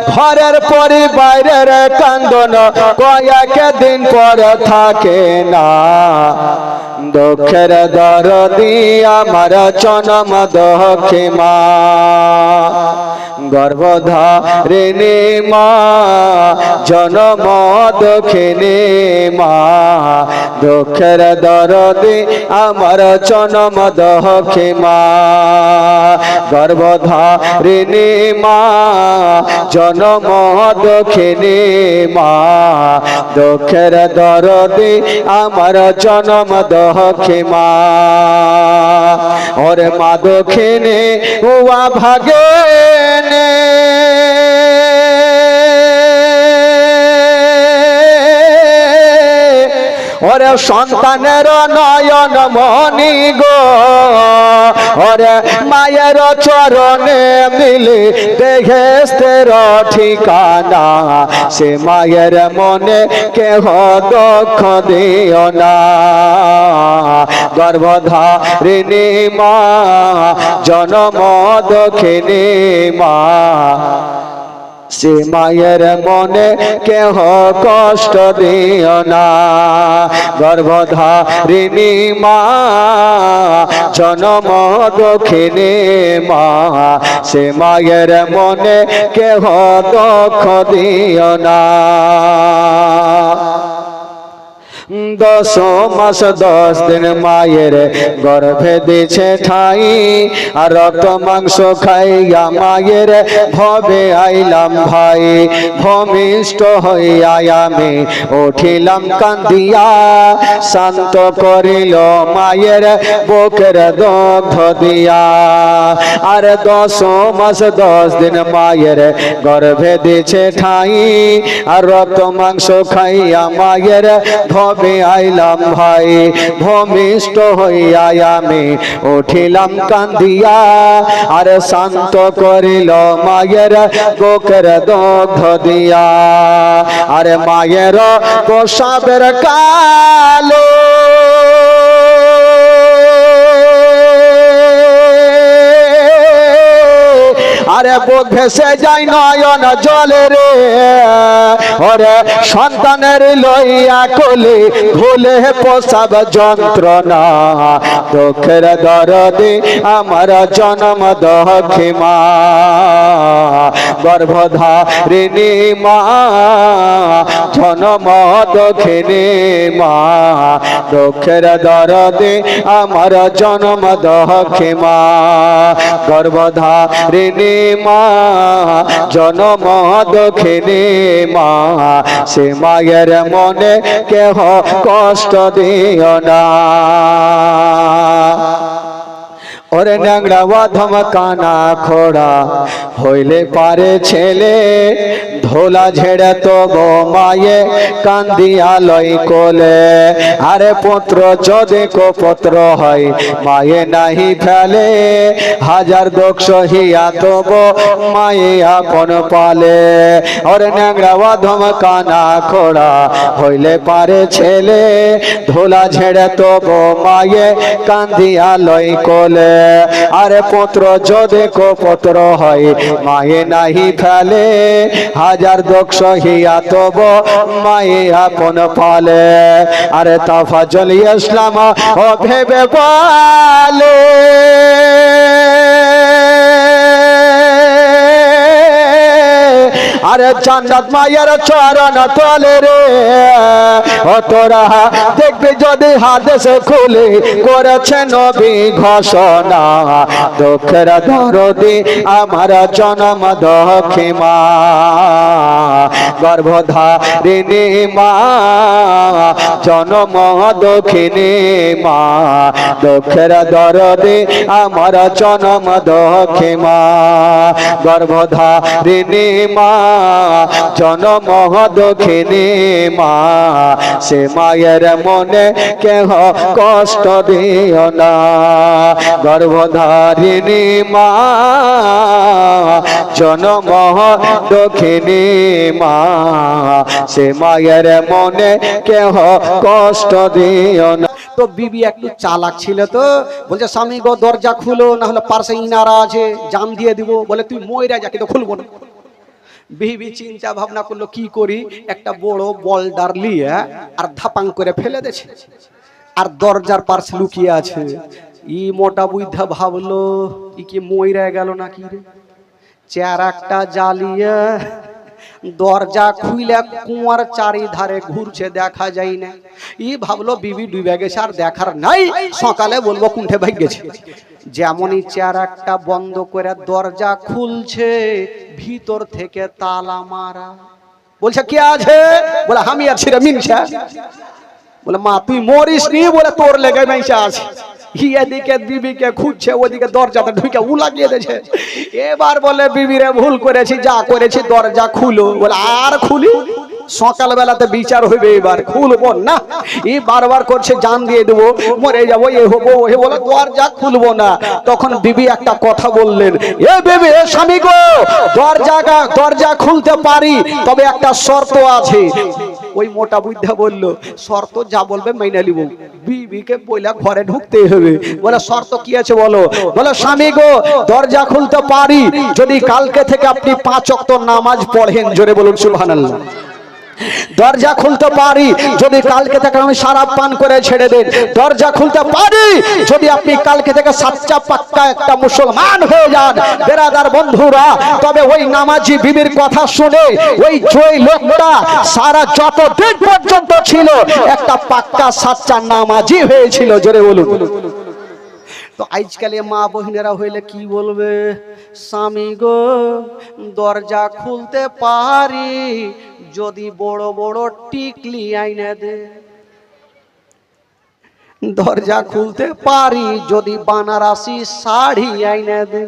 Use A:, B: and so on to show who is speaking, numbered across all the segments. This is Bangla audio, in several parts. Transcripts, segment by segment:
A: ঘরের পরি বাইরের কান্দন কয়েক দিন পর থাকে না দুঃখের দরদি আমার জনম দক্ষে মা গর্ভধারিণী মা জনম দক্ষিণী মা দুঃখের দরদি আমার জনম দক্ষে মা গর্ভধারিণী মা জনম দক্ষিণী মা দুঃখের দরদি আমার জনম দক্ষে মা ওরে মা দক্ষিণী উয়া ভাগে ওরে সন্তানের নয়ন মনি গো ওরে মায়ের চরণে মিলে বেহেশতের ঠিকানা সে মায়ের মনে কেহ দুঃখ দিও না গর্ভধারিণী মা জনম দক্ষিণী মা সে মায়ের মনে কেহ কষ্ট দিও না গর্ভধারিণী মা জনম দক্ষিণী মা সে মায়ের মনে কেহ দুঃখ দিও না 10 মাস 10 দিন মায়ের গর্ভে দিছে ঠাই আর রক্ত মাংস খাইয়া মায়ের ভবে আইলাম ভাই ভূমিষ্ঠ হইয়া আমি উঠিলাম কান্দিয়া শান্ত করিল মায়ের বুকের দুগ্ধ দিয়া আর 10 মাস 10 দিন মায়ের গর্ভে দিছে ঠাই আর রক্ত মাংস খাইয়া মায়ের ভবে আইলাম ভাই ভূমিষ্ঠ হইয়া আমি উঠিলাম কান্দিয়া আর শান্ত করিল মায়ের বুকের দুগ্ধ দিয়া আর মায়ের প্রসাবের কালো আরে বুক ভেসে যায় নয়ন জলে রে ওরে সন্তানের লইয়া কোলে ভুলে প্রসব যন্ত্রণা দুঃখের দরদি আমার জনম দক্ষে মা গর্ভধারিণী মা জনম দক্ষিণী মা দুঃখের দরদি আমার জনম দক্ষে মা গর্ভধারিণী মা জনম দক্ষিণী মা সে মায়ের মনে কেহ কষ্ট দিও না ওরে ন্যাংরা বাধম কানা খোড়া হইলে পারে ছেলে ধোলা ঝেড়ে তো গো মায়ে কান্দিয়া লই কোলে আরে পুত্র যদি কো পুত্র হয় মায়ে নাহি ফেলে হাজার দুঃখ সহিয়া তব মায়ে আপন পালে ওরে ন্যাংরা বাধম কানা খোড়া হইলে পারে ছেলে ধোলা ঝেড়ে তো গো মায়ে কান্দিয়া লই কোলে আরে পুত্র যদি কো পুত্র হয় মায়ে নাহি ফেলে হাজার দুঃখ সহিয়া তব মায়ে আপন পালে আরে তাফাজুল ইসলাম ও ভেবে বলে আরে জান্নাত মায়ের চরণ তলে রে ও তোরা দেখবি যদি হাদিস খুলে করেছে নবী ঘোষণা দুঃখের দরদি আমার জনম দক্ষে মা গর্ভধারিণী মা জনম দক্ষিণী মা দুঃখের দরদি আমার জনম দক্ষে মা গর্ভধারিণী মা জনম দক্ষিণী মা সে মায়ের মনে কেহ কষ্ট দিও না গর্ভধারিণী মা জনম দক্ষিণী মা সে মায়ের মনে কেহ কষ্ট দিও না
B: তো বিবি একটু চালাক ছিল তো বলছে স্বামী গো দরজা খুলো না হলে পার্শ্বে ইনারা আছে জাম দিয়ে দিব বলে তুই ময়রা যা কিন্তু খুলবো না বিবি চিন্তা ভাবনা করলো কি করি, একটা বড় বলডার নিয়ে আর ধাপাং করে ফেলে দিয়েছে, আর দরজার পার্শ্বে লুকিয়ে আছে। ই মোটা বুদ্ধা ভাবলো ই কি মইরা গেল নাকি রে, চেয়ার একটা জ্বালিয়ে দরজা খুইলে কুয়ার চারিধারে ঘুরছে, দেখা যায় না। ই ভাবলো বিবি ডুবে গেছে, আর দেখার নাই, সকালে বলবো কুণ্ঠে ভাগ গেছে। যেমনই চেয়ার একটা বন্ধ করে দরজা খুলছে, ভিতর থেকে তালা মারা। বলছে কে আছে? বলে আমি আছি রে মিনসা। বলে মা তুই মরিস নি? বলে তোর লেগে মিনসা আছে। এদিকে বিবিকে খুঁজছে, ওদিকে দরজাটা ঢুকে উ লাগিয়ে দিয়েছে। এবার বলে বিবিরে ভুল করেছি, যা করেছি দরজা খুলো। বলে আর খুলি? সকাল বেলাতে বিচার হইবে, এবার খুলবো না। এই বারবার করছে জান দিয়ে দেবো, মরে যাবো, এ হবো ওহে, বলে দরজা খুলবো না। তখন বিবি একটা কথা বললেন, এ বিবি, এ স্বামী গো, দরজা খুলতে পারি, তবে একটা শর্ত আছে। ওই মোটা বুদ্ধা বলল, শর্ত যা বলবে মাইনা নিব। বিবিকে বইলা ঘরে ঢুকতে হবে। বলে শর্ত কি আছে বলো? বলে স্বামী গো, দরজা খুলতে পারি যদি কালকে থেকে আপনি 5 ওয়াক্ত নামাজ পড়েন। জোরে বলুন সুবহানাল্লাহ। দরজা খুলতে পারি যদি কালকে থেকে আমি শরাব পান করে ছেড়ে দেন। দরজা খুলতে পারি যদি আপনি কালকে থেকে সাচ্চা পাক্কা একটা মুসলমান হয়ে যান। বেরাদার বন্ধুরা, তবে ওই নামাজি বিবির কথা শুনে ওই জয় লোকটা সারা যতদিন পর্যন্ত ছিল একটা পাক্কা সাচ্চা নামাজি হয়েছিল। জোরে বলুন। তো আজকালে মা বহিনেরা হইলে কি বলবে? স্বামী গো, দরজা খুলতে পারি যদি বড় বড় টিকলি আইনা দে। দরজা খুলতে পারি যদি বানারসি শাড়ি আইনা দে।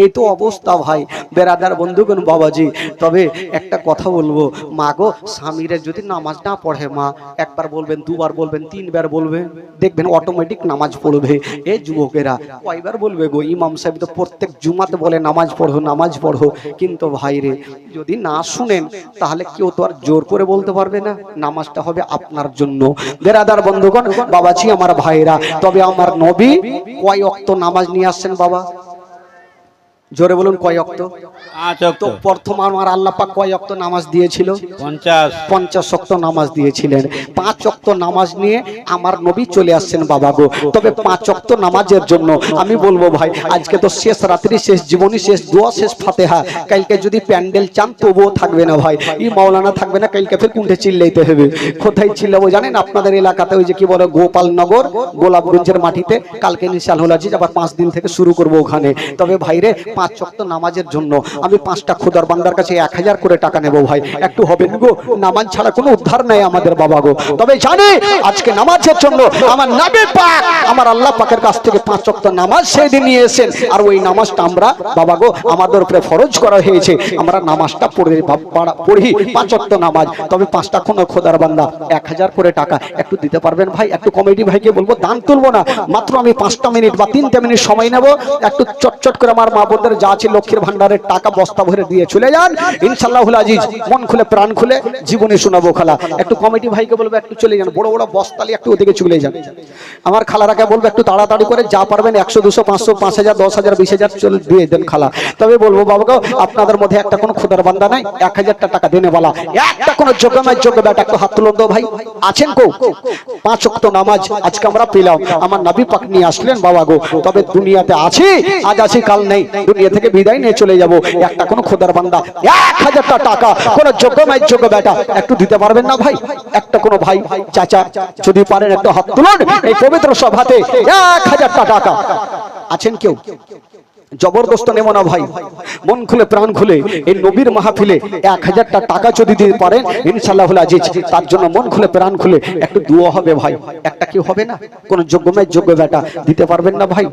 B: এই তো অবস্থা ভাই। বেরাদার বন্ধুগণ, বাবাজি, তবে একটা কথা বলবো, মা গো, স্বামীরা যদি নামাজ না পড়ে, মা একবার বলবেন, দুবার বলবেন, 3 বার বলবেন, দেখবেন অটোমেটিক নামাজ পড়বে। এই যুবকেরা কয়বার বলবে গো? ইমাম সাহেব তো প্রত্যেক জুমাতে বলে নামাজ পড়ো, নামাজ পড়ো। কিন্তু ভাই রে, যদি না শুনেন তাহলে কেউ তো আর জোর করে বলতে পারবে না। নামাজটা হবে আপনার জন্য। বেরাদার বন্ধুগণ, বাবাজি, আমার ভাইরা, তবে আমার নবী কয় ওয়াক্ত নামাজ নিয়ে আসছেন বাবা? জোরে বলুন, কয় ওয়াক্ত?
C: 5 ওয়াক্ত।
B: তো প্রথম আমার আল্লাহ পাক কয় ওয়াক্ত নামাজ দিয়েছিল?
C: 50
B: ওয়াক্ত নামাজ দিয়েছিলেন। 5 ওয়াক্ত নামাজ নিয়ে আমার নবী চলে আসছেন বাবা গো। তবে 5 ওয়াক্ত নামাজের জন্য আমি বলবো ভাই, আজকে তো শেষ রাত্রি, শেষ জীবনী, শেষ দোয়া, শেষ ফাতেহা। কালকে যদি প্যান্ডেল চান তবুও থাকবে না ভাই। এই মাওলানা থাকবে না, কালকে ফের কুণ্ঠে চিল্লাইতে হবে। কোথায় চিল্লাবো জানেন? আপনাদের এলাকাতে ওই যে কি বলে গোপালনগর, গোলাপগঞ্জের মাটিতে। কালকে ইনশাআল্লাহ আজিজ আবার 5 দিন থেকে শুরু করব ওখানে। তবে ভাইরে, 5 ওয়াক্ত নামাজের জন্য আমি 5টা খোদার বান্দার কাছে 1000 করে টাকা নেব ভাই। একটু হবে গো? নামাজ ছাড়া কোনো উদ্ধার নাই আমাদের বাবা গো। তবে জানি আজকে নামাজের জন্য আমার নবী পাক, আমার আল্লাহ পাকের কাছ থেকে 5 ওয়াক্ত নামাজ সেদিন নিয়ে এসেছেন। আর ওই নামাজটা আমরা বাবা গো আমাদের উপরে ফরজ করা হয়েছে। আমরা নামাজটা পড়ি 5 ওয়াক্ত নামাজ। তবে 5টা খোদার বান্দা 1000 করে টাকা একটু দিতে পারবেন ভাই? একটু কমিটি ভাইকে বলবো, দান তুলবো না, মাত্র আমি 5টা মিনিট বা 3টে মিনিট সময় নেব। একটু চটচট করে আমার মা বোনদের যা আছে লক্ষ্মীর ভান্ডারের টাকা বস্তা ভরে দিয়ে চলে যান। ইনশাআল্লাহুল আজিজ মন খুলে প্রাণ খুলে জীবনে শোনাবো খালা। একটু কমিটি ভাইকে বলবো একটু চলে যান, বড় বড় বস্তালি একটু ওদিকে চলে যান। আমার খালারাকে বলবো একটু তাড়াতাড়ি করে যা পারবেন 100, 200, 500, 5000, 10,000, 20,000 চলে দিয়ে দেন খালা। তবে বলবো বাবাকে, আপনাদের মধ্যে একটা কোনো খোদার বান্দা নাই 1000টা টাকা দেনে বলা? একটা কোনো যোগ্যময় যোগ্য বেটা একটু হাত তুলুন তো ভাই। আছেন কো? 5 ওয়াক্ত নামাজ আজকে আমরা পেলাম, আমার নবী পাক নিয়ে আসলেন বাবা গো। তবে দুনিয়াতে আছি, আজ আছি কাল নেই, দুনিয়া থেকে বিদায় নিয়ে চলে যাব। একটা কোনো খোদার বান্দা 1000টা টাকা কোন যোগ্যময় যোগ্য বেটা একটু দিতে পারবেন না ভাই? একটা কোনো ভাই চাচা যদি পারেন একটু হাত তুলুন। এই পবিত্র সভাতে 1000টা টাকা আছেন কেউ? জবরদস্ত নেব না ভাই, মন খুলে প্রাণ খুলে এই নবীর মাহফিলে 1000টা টাকা যদি দিতে পারেন ইনশাআল্লাহুল আজিজ, তার জন্য মন খুলে প্রাণ খুলে একটু দোয়া হবে ভাই। একটা কি হবে না? কোন যোগ্যময় যোগ্য বেটা দিতে পারবেন না ভাই?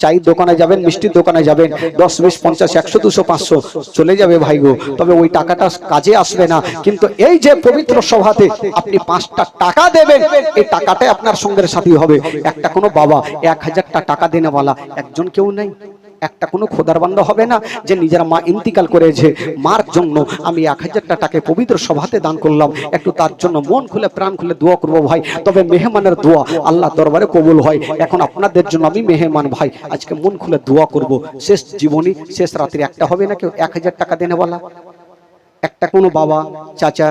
B: চাই দোকানে যাবেন, মিষ্টির দোকানে যাবেন, 10, 20, 50, 100, 200, 500 চলে যাবে ভাই গো। তবে ওই টাকাটা কাজে আসবে না। কিন্তু এই যে পবিত্র সভাতে আপনি 5টা টাকা দেবেন, এই টাকাটাই আপনার সঙ্গের সাথী হবে। একটা কোনো বাবা 1000টা টাকা দেনেওয়ালা একজন কেউ নেই। একটা কোনো খোদার বান্দা হবে না যে নিজের মা ইন্তিকাল করেছে, মার জন্য আমি 1000টা টাকা পবিত্র সভাতে দান করলাম। একটু তার জন্য মন খুলে প্রাণ খুলে দোয়া করবো ভাই। তবে মেহমানের দোয়া আল্লাহ দরবারে কবুল হয়। এখন আপনাদের জন্য আমি মেহমান ভাই, আজকে মন খুলে দোয়া করব। শেষ জীবনী, শেষ রাত্রি একটা হবে না কেউ 1000 টাকা দেনে বলা? একটা কোনো বাবা, চাচা,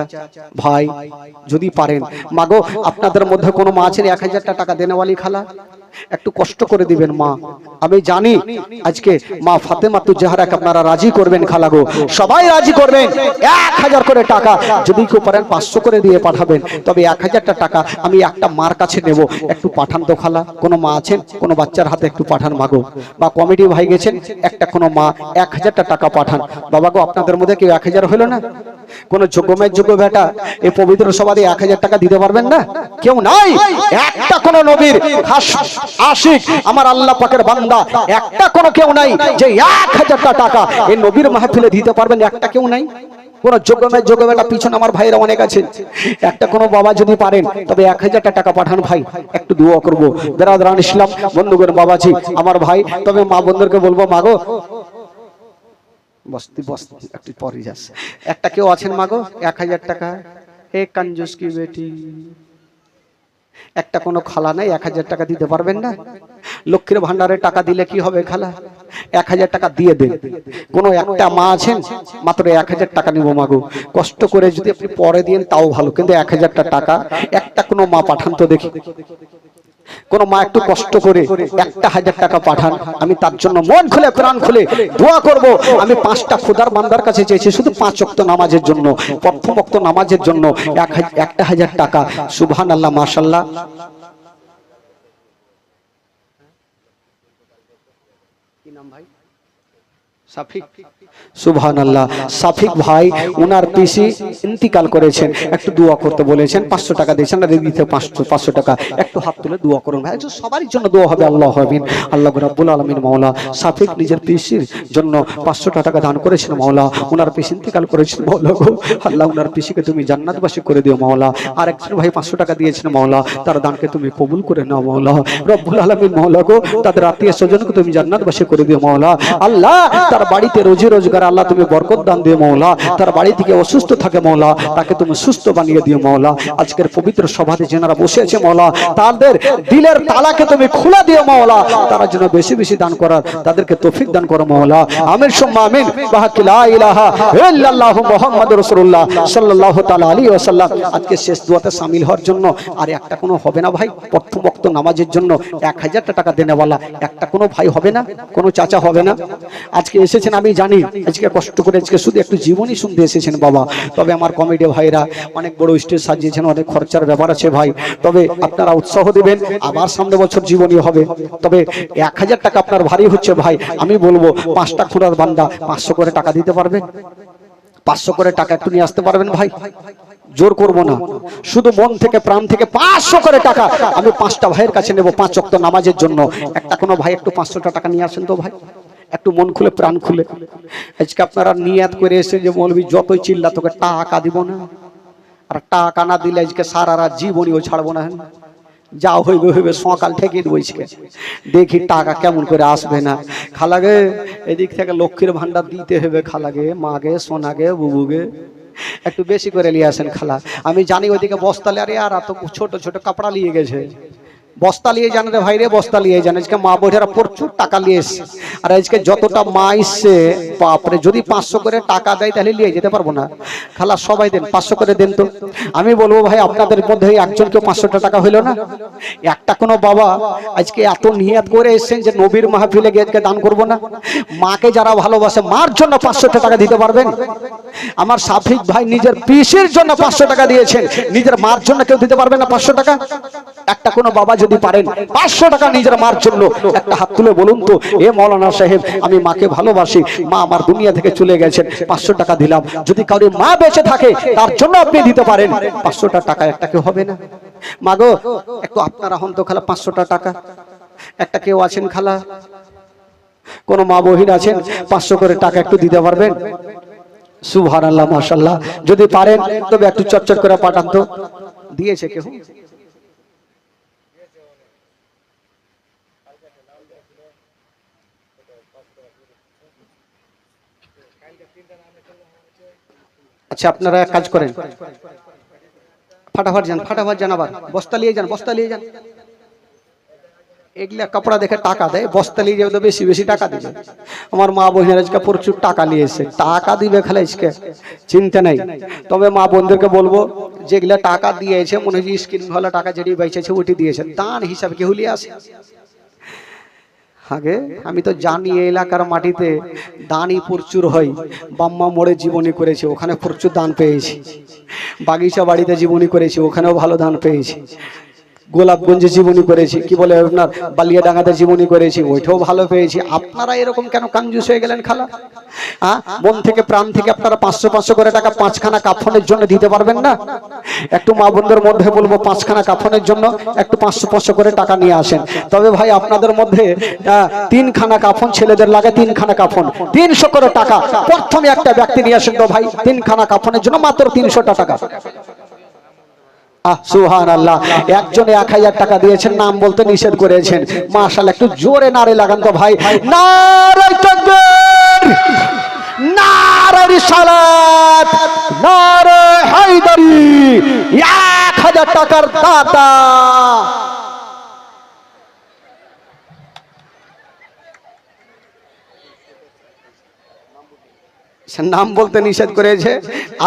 B: ভাই যদি পারেন, মাগো আপনাদের মধ্যে কোনো মা আছেন 1000 টাকা দেনেওয়ালি খালা? একটু কষ্ট করে দিবেন মা। আমি জানি আজকে মা ফাতেমাতুজ জাহরাকে আপনারা রাজি করবেন খালা গো, সবাই রাজি করবেন। 1000 করে টাকা যদি কেউ পারেন 500 করে দিয়ে পাঠাবেন, তবে 1000 টাকা আমি একটা মার কাছে নেব, একটু পাঠান তো খালা। কোনো মা আছেন কোনো বাচ্চার হাতে একটু পাঠান মাগো, বা কমিটি ভাই গেছেন একটা কোনো মা 1000 টাকা পাঠান। বাবা গো আপনাদের মধ্যে কেউ 1000 হলো না? কোন যোগ্যমের যোগ্য বেটা এই পবিত্র সভাতে 1000 টাকা দিতে পারবেন না? কেউ নাই? একটা কোন নবীর খাস আশিক আমার আল্লাহ পাকের বান্দা একটা কোন কেউ নাই যে 1000 টাকা এই নবীর মাহফিলে দিতে পারবেন? একটা কেউ নাই। কোন যোগ্যমের যোগ্য বেটা পিছনে আমার ভাইরা অনেক আছে, একটা কোন বাবা যদি পারেন তবে 1000 টাকা পাঠান ভাই, একটু দোয়া করব। বেরাদরান ইসলাম বন্ধুগণ বাবাজি আমার ভাই, তবে মা বন্ধুদেরকে বলবো মাগো বস্তি বস্তি একটু পরে যাচ্ছে, একটা কেউ আছেন মাগো 1000 টাকা? হে कंजूस की बेटी, একটা কোনো খালা নাই 1000 টাকা দিতে পারবেন না? লক্ষ্মীর ভান্ডারে টাকা দিলে কি হবে খালা? 1000 টাকা দিয়ে দেন। কোন একটা মা আছেন মাত্র 1000 টাকা নিব মাগো, কষ্ট করে যদি আপনি পরে দিন তাও ভালো, কিন্তু 1000 টাকা একটা কোনো মা পাঠান তো দেখি। কোন মা একটু কষ্ট করে 1000 টাকা পাঠান, আমি তার জন্য মন খুলে কোরআন খুলে দোয়া করব। আমি 5টা খোদার বান্দার কাছে চেয়েছি শুধু 5 ওয়াক্ত নামাজের জন্য, প্রথম ওয়াক্ত নামাজের জন্য 1000 টাকা। সুবহানাল্লাহ মাশাআল্লাহ। কি নাম ভাই? সাফিক। সুবহানাল্লাহ। সাফিক ভাই ওনার পিসি ইন্তিকাল করেছেন, একটু দোয়া করতে বলেছেন, 500 টাকা দিয়েছেন আর দিতে 500 টাকা, একটু হাত তুলে দোয়া করুন ভাই, সবার জন্য দোয়া হবে। আল্লাহ আমিন। আল্লাহ রাব্বুল আলামিন মাওলা সাফিক নিজের পিসির জন্য 500 টাকা দান করেছেন মাওলা, ওনার পিসি ইন্তিকাল করেছেন মাওলা গো, আল্লাহ ওনার পিসিকে তুমি জান্নাতবাসী করে দিও মাওলা। আর একজন ভাই 500 টাকা দিয়েছেন মাওলা, তার দানকে তুমি কবুল করে নাও মাওলা রব্বুল আলামিন মাওলা গো, তাদের আত্মীয় স্বজনকে তুমি জান্নাতবাসী করে দিও মাওলা। আল্লাহ তার বাড়িতে রোজি রোজগার আল্লাহ তুমি বরকত দান দিও মাওলা, তার বাড়ি থেকে অসুস্থ থাকে মাওলা তাকে তুমি সুস্থ বানিয়ে দিও মাওলা। আজকের পবিত্র সভাতে যারা বসে আছে মাওলা তাদের দিলের তালাকে তুমি খুলে দিও মাওলা, তারা যেন বেশি বেশি দান করার তাদেরকে তৌফিক দান করো মাওলা। আমিন সুম্মা আমিন। বাহাকি লা ইলাহা ইল্লাল্লাহু মুহাম্মাদুর রাসূলুল্লাহ সাল্লাল্লাহু তাআলা আলাইহি ওয়াসাল্লাম। আজকে শেষ দোয়াতে শামিল হওয়ার জন্য আর একটা কোনো হবে না ভাই? প্রথম ওয়াক্ত নামাজের জন্য 1000 টাকা দেনেওয়ালা একটা কোনো ভাই হবে না? কোনো চাচা হবে না? আজকে এসেছেন আমি জানি, আজকে কষ্ট করে আজকে শুধু একটু জীবনী শুনতে এসেছেন বাবা, তবে আমার কমিটি ভাইরা অনেক বড় স্টেজ সাজিয়েছেন, অনেক খরচার ব্যাপার আছে ভাই, তবে আপনারা উৎসাহ দিবেন, আবার সামনে বছর জীবনী হবে। তবে 1000 টাকা আপনার ভারী হচ্ছে ভাই, আমি বলবো 5টা খুঁড়ার বান্দা 500 করে টাকা দিতে পারবেন? 500 করে টাকা একটু নিয়ে আসতে পারবেন ভাই? জোর করব না, শুধু মন থেকে প্রাণ থেকে 500 করে টাকা আমি 5টা ভাইয়ের কাছে নেব 5 ওয়াক্ত নামাজের জন্য। একটা কোনো ভাই একটু 500 টাকা নিয়ে আসেন তো ভাই, একটু মন খুলে প্রাণ খুলে। আজকে আপনারা নিয়াত করে এসে যে মৌলবী যতই চিল্লা তোকে টাকা দিব না, আর টাকা না দিলে আজকে সারা রাত জীবনীও ছাড়বো না, যা হইবে হইবে সকাল থেকে বইছে, দেখি টাকা কেমন করে আসবে না। খালাগে এদিক থেকে লক্ষ্মীর ভান্ডার দিতে হবে, খালাগে মাগে সোনাগে বুবুগে একটু বেশি করে নিয়ে আসেন খালা। আমি জানি ওইদিকে বস্তা আরে আর এত ছোট ছোট কাপড়া নিয়ে গেছে, বস্তা নিয়ে যান রে ভাই রে, বস্তা নিয়ে যান। আজকে মা বোঝারা প্রচুর টাকা নিয়ে এসছে, আর আজকে যতটা মা এসছে বাপরে, যদি 500 করে টাকা দেয় তাহলে নিয়ে যেতে পারবো না। খালা সবাই দেন 500 করে দেন তো। আমি বলবো ভাই আপনাদের মধ্যে একজনকে 500 টাকা হইলো না? একটা কোনো বাবা আজকে এত নিয়ত করে এসেছেন যে নবীর মাহফিলে গিয়ে দান করবো না, মাকে যারা ভালোবাসে মার জন্য 500 টাকা দিতে পারবেন? আমার সাফিক ভাই নিজের পিসির জন্য 500 টাকা দিয়েছেন, নিজের মার জন্য কেউ দিতে পারবে না 500 টাকা? একটা কোনো বাবা যদি পারেন 500 টাকা নিজের মার জন্য, একটা হাত তুলে বলুন তো, এ মাওলানা সাহেব আমি মাকে ভালোবাসি, মা আমার দুনিয়া থেকে চলে গেছেন, 500 টাকা দিলাম। যদি কারো মা বেঁচে থাকে তার জন্য আপনি দিতে পারেন, 500 টাকা একটা কেউ হবে না? মাগো একটু আপনারা হন তো খালা, 500 টাকা একটা কেউ আছেন খালা? কোন মা বহিন আছেন 500 করে টাকা একটু দিতে পারবেন? সুবহানাল্লাহ মাশাআল্লাহ। যদি পারেন তবে একটু চটচট করে পাঠান তো। দিয়েছে কেউ? আচ্ছা আপনারা এক কাজ করেন, ফাটাফাট যান, ফাটাফাট যান, আবার বস্তা নিয়ে যান, বস্তা নিয়ে যান। এগুলা কাপড়া দেখে টাকা দেয়, বস্তা নিয়ে যাবে তো বেশি বেশি টাকা দিবে। আমার মা বোনেরা আজকে প্রচুর টাকা নিয়েছে, টাকা দিবে খালি আজকে চিন্তা নাই। তবে মা বোনদেরকে বলবো যেগুলা টাকা দিয়েছে মনে হয় স্কিন ভালো টাকা যেটি বেঁচেছে ওটি দিয়েছে, দান হিসাবে কেউ লিয়ে আসে। আগে আমি তো জানি এই এলাকার মাটিতে দানই প্রচুর হয়। বাম্মা মোড়ে জীবনী করেছে, ওখানে প্রচুর দান পেয়েছি। বাগিচা বাড়িতে জীবনী করেছি, ওখানেও ভালো দান পেয়েছি। গোলাপগঞ্জে জীবনী করেছি, কি বলে আপনার বালিয়াডাঙ্গাতে জীবনী করেছি, ওইটাও ভালো পেয়েছি। আপনারা এরকম কেন কঞ্জুস হয়ে গেলেন খালা? হ্যাঁ, মন থেকে প্রাণ থেকে আপনারা 500 করে টাকা 5খানা কাফনের জন্য দিতে পারবেন না? একটু মা বোনদের মধ্যে বলবো 5খানা কাফনের জন্য একটু 500 করে টাকা নিয়ে আসেন। তবে ভাই আপনাদের মধ্যে 3খানা কাফন, ছেলেদের লাগে 3খানা কাফন, 300 করে টাকা প্রথমে একটা ব্যক্তি নিয়ে আসেন তো ভাই। 3খানা কাফনের জন্য মাত্র 300 টাকা। সুবহানাল্লাহ। একজনে 1000 টাকা দিয়েছেন, নাম বলতে নিষেধ করেছেন। মাশাআল্লাহ, একটু জোরে নারে লাগান তো ভাই। নারে তাকবীর, নারে রিসালাত, নারে হায়দারি। 1000 টাকার দাতা। নাম বলতে নিষেধ করেছে,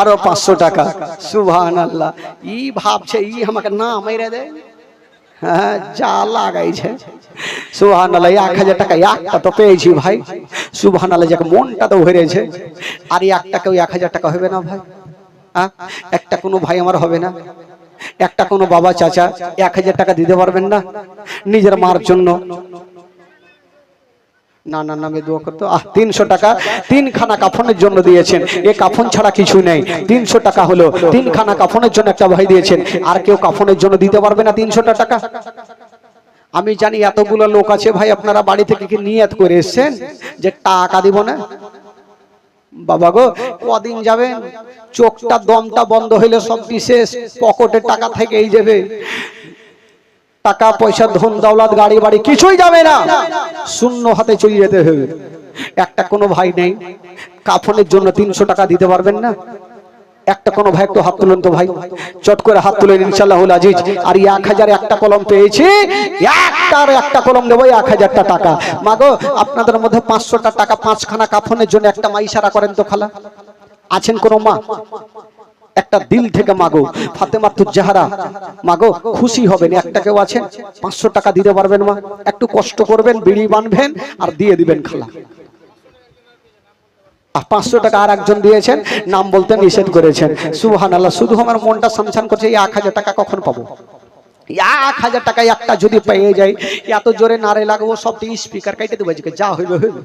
B: আরো 500 টাকা। সুবহানাল্লাহ। ই ভাবছে ই আমাকে না মেরে দেয়, হ্যাঁ যা লাগাইছে। সুবহানাল্লাহ। 1000 টাকা একটা তো পেয়েছি ভাই। সুবহানাল্লাহ, যাকে মনটা তো ভরেছে। আর একটা কেউ 1000 টাকা হবে না ভাই? একটা কোনো ভাই আমার হবে না? একটা কোনো বাবা চাচা 1000 টাকা দিতে পারবেন না নিজের মার জন্য? না না নামে দোয়া করতো। 300 টাকা 3খানা কাফনের জন্য দিয়েছেন। এ কাফন ছাড়া কিছু নেই। 300 টাকা হলো 3খানা কাফনের জন্য একটা ভাই দিয়েছেন। আর কেউ কাফনের জন্য দিতে পারবে না 300 টাকা? আমি জানি এতগুলো লোক আছে ভাই, আপনারা বাড়ি থেকে কি নিয়ত করে এসেছেন যে টাকা দিব না? বাবা গো, কদিন যাবেন চোখটা দমটা বন্ধ হইলে সব বিশেষ পকেটে টাকা থেকেই যাবে। টাকা পয়সা ধন দৌলত গাড়ি বাড়ি কিছুই যাবে না, শূন্য হাতে চলে যেতে হবে। একটা কোনো ভাই নেই কাফনের জন্য 300 টাকা দিতে পারবেন না? একটা কোনো ভাই একটু হাত তুলুন তো ভাই, চট করে হাত তুলেন ইনশাআল্লাহুল আজিজ। আর 1000 একটা কলম পেয়েছি, একটা কলম দেবো 1000 টাকা। মাগো আপনাদের মধ্যে 500 টাকা 5খানা কাফনের জন্য একটা মা ইশারা করেন তো খালা। আছেন কোনো মা? একটা দিল থেকে মাগো, ফাতেমাতুজ জাহরা মাগো, খুশি হবেন। একটা কেউ আছেন 500 টাকা দিতে পারবেন মা? একটু কষ্ট করবেন, বিড়ি বাঁধবেন আর দিয়ে দিবেন খালা। 500 টাকা আর একজন দিয়েছেন, নাম বলতে নিষেধ করেছেন। সুবহানাল্লাহ। শুধু আমার মনটা সামসান করছে, এই 1000 টাকা কখন পাবো? 1000 টাকা একটা যদি পেয়ে যাই, এত জোরে নারে লাগবো সব স্পিকার কেটে দেবো, যা হইবে হইবে।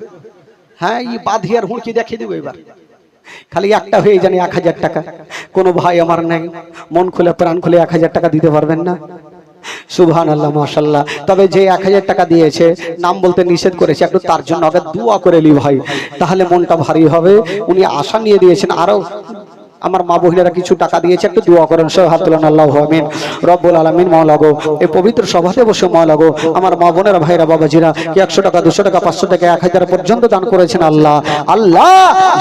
B: হ্যাঁ, এই বাঁধিয়ার হুঁকি দেখিয়ে দেবো এবার। খালি একটা হয়ে জানি 1000 টাকা। কোনো ভাই আমার নাই মন খুলে প্রাণ খুলে 1000 টাকা দিতে পারবেন না? সুবহানাল্লাহ, মাশাআল্লাহ। তবে যে 1000 টাকা দিয়েছে, নাম বলতে নিষেধ করেছে, একটু তার জন্য আগে দোয়া করে নি ভাই, তাহলে মনটা ভারী হবে। উনি আশা নিয়ে দিয়েছেন, আরো আমার মা বহিনেরা কিছু টাকা দিয়েছে, একটু দোয়া করেন সব হাত তুলেন। আল্লাহু আমিন। রব্বুল আলামিন মাওলা গো, এই পবিত্র সভাতে বসে মাওলা গো, আমার মা বোনেরা ভাইরা বাবাজিরা কি 100 টাকা 200 টাকা 500 টাকা 1000 পর্যন্ত দান করেছেন। আল্লাহ আল্লাহ,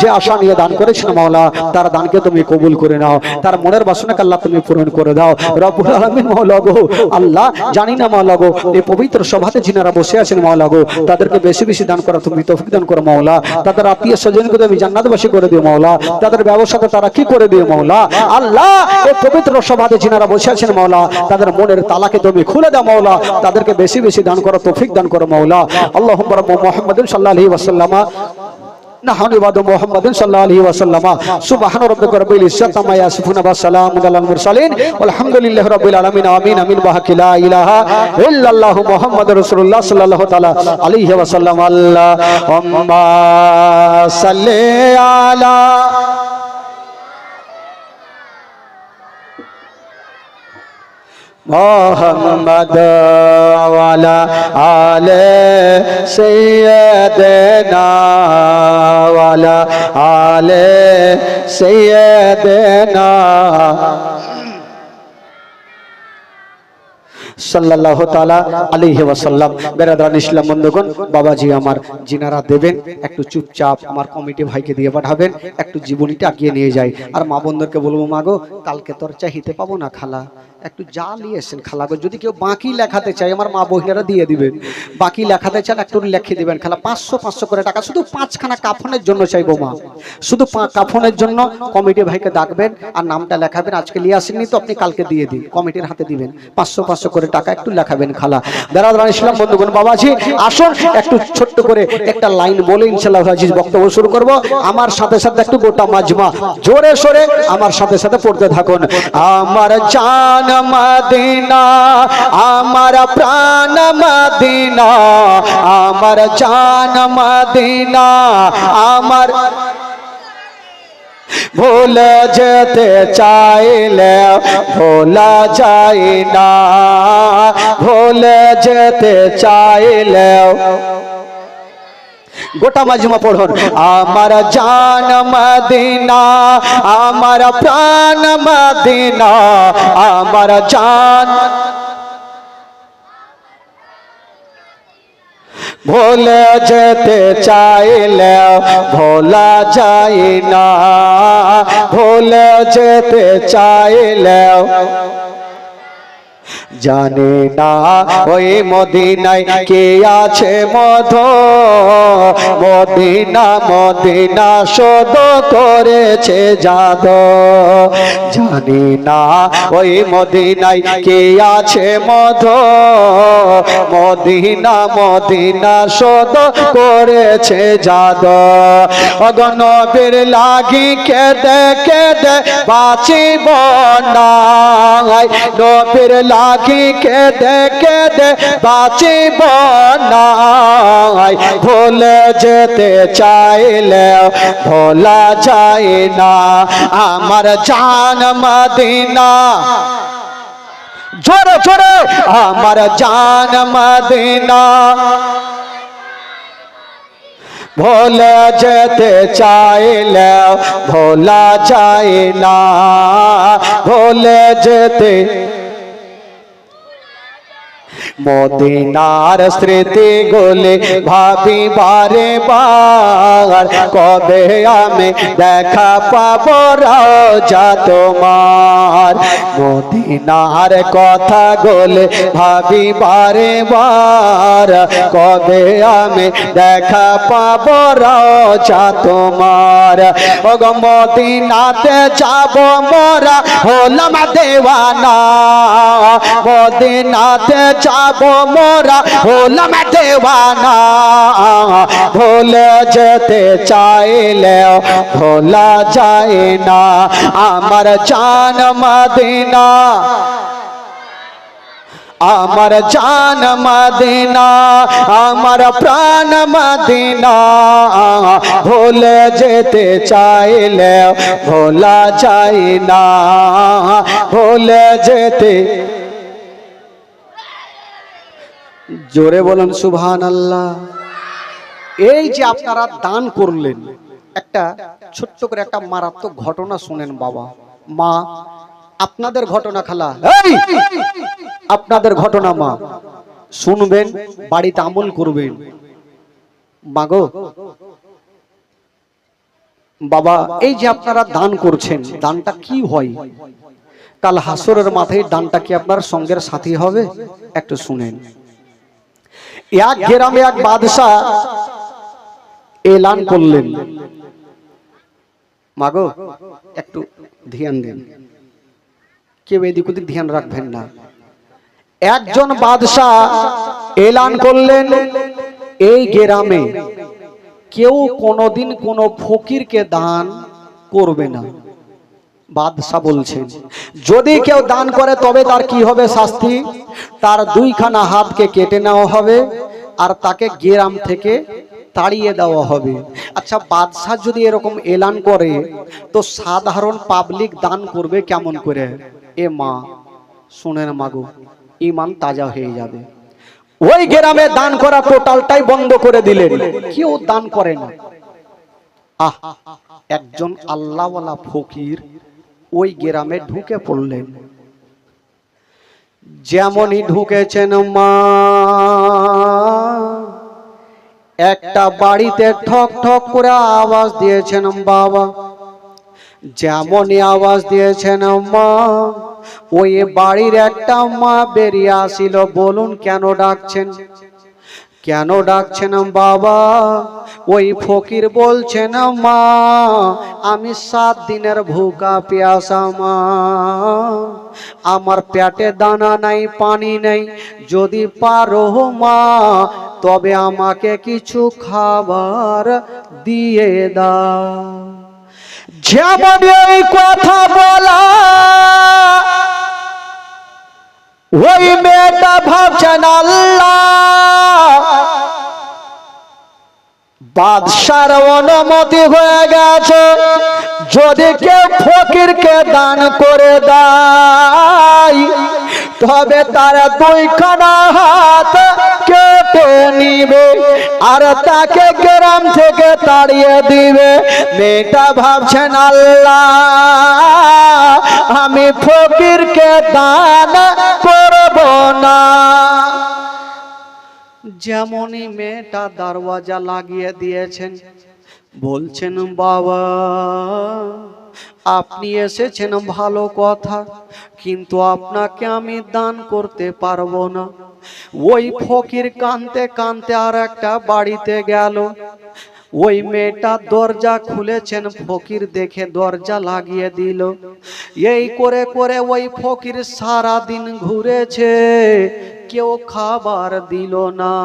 B: যে আশা নিয়ে দান করেছেন মাওলা, তার দানকে তুমি কবুল করে নাও, তার মনের বাসনাকে আল্লাহ তুমি পূরণ করে দাও রব্বুল আলামিন মাওলা গো। আল্লাহ জানি না মাওলা গো, এই পবিত্র সভাতে যিনারা বসে আছেন মাওলা গো, তাদেরকে বেশি বেশি দান করা তুমি তৌফিক দান করো মাওলা। তাদের আত্মীয় স্বজনকে তুমি জান্নাতবাসী করে দিও মাওলা, তাদের ব্যবসাকে তারা কি করে দিও মাওলা। আল্লাহ এই পবিত্র সভাতে যিনারা বসে আছেন মাওলা, তাদের মনের তালাকে তুমি খুলে দাও মাওলা, তাদেরকে বেশি বেশি দান করো তৌফিক দান করো মাওলা। আল্লাহুম্মা রাব্বু মুহাম্মাদিন সাল্লাল্লাহু আলাইহি ওয়াসাল্লাম নাহনু ইবাদু মুহাম্মাদিন সাল্লাল্লাহু আলাইহি ওয়াসাল্লাম। সুবহানা রাব্বিকা রাব্বিল ইজ্জাতি আম্মা ইয়াসিফুন ওয়া সালামুন আলাল মুরসালিন ওয়ালহামদুলিল্লাহি রাব্বিল আলামিন। আমিন আমিন। বাহাকি লা ইলাহা ইল্লাল্লাহু মুহাম্মাদুর রাসূলুল্লাহ সাল্লাল্লাহু তাআলা আলাইহি ওয়াসাল্লাম। আল্লাহুম্মা সাল্লি আলা মুহাম্মাদ ওয়ালা আলে সাইয়্যিদিনা ওয়ালা আলে সাইয়্যিদিনা সাল্লাল্লাহু তাআলা আলাইহি ওয়াসাল্লাম। বেরাদারান ইসলাম বন্ধুগণ, বাবাজি আমার যিনারা দেবেন একটু চুপচাপ আমার কমিটি ভাইকে দিয়ে পাঠাবেন, একটু জীবনীটা আগিয়ে নিয়ে যায়। আর মা বন্ধুকে বলবো, মাগো কালকে তোর চাইতে পাবো না খালা, একটু যা নিয়ে এসেছেন খালাগো, যদি কেউ বাকি লেখাতে চাই আমার মা বহিনারা দিয়ে দিবেন, বাকি লেখাতে চান একটু লিখে দিবেন খালা, 500 করে টাকা, শুধু 5খানা কাফনের জন্য চাইবো মা, শুধু কাফনের জন্য কমিটি ভাইকে ডাকবেন আর নামটা লেখাবেন, আজকে নিয়ে আসেননি তো আপনি কালকে দিয়ে দিন, কমিটির হাতে দিবেন, 500 করে টাকা একটু লেখাবেন খালা। বেরাদার ইসলাম বন্ধুগণ, বাবাজি আসুন একটু ছোট্ট করে একটা লাইন বলে ইনশাআল্লাহ আজিজ বক্তব্য শুরু করব। আমার সাথে সাথে একটু গোটা মাজমা জোরে সোরে আমার সাথে সাথে পড়তে থাকুন। আমার জান মদিনা, আমার প্রাণ মদিনা, আমার জান মদিনা, আমার ভুলে যেতে চাইলে ভোলা যায় না, ভুলে যেতে চাইলে গোটা মাজমা পড়ুন। আমার জান মদিনা, আমার প্রাণ মদিনা, আমার জান ভুলে যেতে চাইলে ভোলা যায় না, ভুলে যেতে চাইলে জানি না ওই মদিনায় কে আছে মধু, মদিনা মদিনা শোধ করেছে জাদু, জানি না ওই মদিনায় কে আছে মধু, মদিনা মদিনা শোধ করেছে জাদু, নবীর লাগি কেঁদে কেঁদে বাঁচিব না, নবীর লাগি কেঁদে কেঁদে বাঁচিব না, ভুলে যেতে চাইলে ভোলা যায় না, আমার জান মদিনা, জোরে জোরে আমার জান মদিনা, ভোলে যেতে চাইলে ভোলা যায় না, ভোলে যেতে মদিনার স্মৃতি গুলি ভাবি বারে বার, কবে আমি দেখা পাবো রওজা তোমার, মদিনার কথা গুলি ভাবি বারে বার, কবে আমি দেখা পাবো রওজা তোমার, ওগো মদিনাতে যাব মোরা হলাম দেওয়ানা, মদিনাতে যাব মোরা হলাম দেওয়ানা, ভুলে যেতে চাইলে ভোলা যায় না, আমার জান মদিনা, আমার জান মদিনা, আমার প্রাণ মদিনা, ভুলে যেতে চাইলে ভোলা যায় না, ভুলে যেতে, জোরে বলুন সুবহানাল্লাহ। এই যে আপনারা দান করলেন, একটা ছোট্ট করে একটা মারাত্মক ঘটনা শুনেন বাবা মা, আপনাদের ঘটনা খালা, আপনাদের ঘটনা মা শুনবেন, বাড়িতে আমল করবেন। মাগো বাবা, এই যে আপনারা দান করছেন, দানটা কি হয়? কাল হাসরের মাথায় দানটা কি আপনার সঙ্গের সাথী হবে? একটু শুনেন। এক গ্রামে এক বাদশা এলান করলেন, মাগো একটু ধ্যান দেন, কেউ এদিক ওদিক ধ্যান রাখবেন না। একজন বাদশা এলান করলেন, এই গ্রামে কেউ কোনোদিন কোনো ফকিরকে দান করবে না। বাদশা বলছেন, যদি কেউ দান করে তবে তার কি হবে শাস্তি? তার 2খানা হাতকে কেটে নেওয়া হবে আর তাকে গ্রাম থেকে তাড়িয়ে দেওয়া হবে। আচ্ছা, বাদশা যদি এরকম এলান করে তো সাধারণ পাবলিক দান করবে কেমন করে? এ মা শুনেন মাগো, ঈমান তাজা হয়ে যাবে। ওই গ্রামে দান করা টোটালটাই বন্ধ করে দিলেন, কেউ দান করে না। একজন আল্লাহওয়ালা ফকির ওই গ্রামে ঢুকে পড়লেন। যেমনই ঢুকেছেন মা, একটা বাড়িতে ঠক ঠক করে আওয়াজ দিয়েছেন বাবা। যেমনই আওয়াজ দিয়েছেন মা, ওই বাড়ির একটা মা বেরিয়ে আসিল। বলুন কেন ডাকছেন, কেন ডাকছেন বাবা? ওই ফকির বলছেন, মা আমি 7 দিনের ভুকা পিয়াসা মা, আমার পেটে দানা নাই, পানি নেই, যদি পারো মা তবে আমাকে কিছু খাবার দিয়ে দাও। যেমন এই কথা বলা, ওই মেয়েটা ভাবছেন আল্লাহ বাদশার অনুমতি হয়ে গেছে, যদি কেউ ফকিরকে দান করে দেয় তবে তার 2খানা হাত কেটে নিবে আর তাকে গ্রাম থেকে তাড়িয়ে দিবে। মেয়েটা ভাবছেন আল্লাহ আমি ফকিরকে দান করব না। যেমনই মেয়েটা দরওয়াজা লাগিয়ে দিয়েছেন, বলছেন বাবা আপনি এসেছেন ভালো কথা, কিন্তু আপনাকে আমি দান করতে পারবো না। ওই ফকির কাঁদতে কাঁদতে আর একটা বাড়িতে গেল। ওই মেয়েটা দরজা খুলেছেন, ফকির দেখে দরজা লাগিয়ে দিল। এই করে করে ওই ফকির সারা দিন ঘুরেছে, কেউ খাবার দিল না।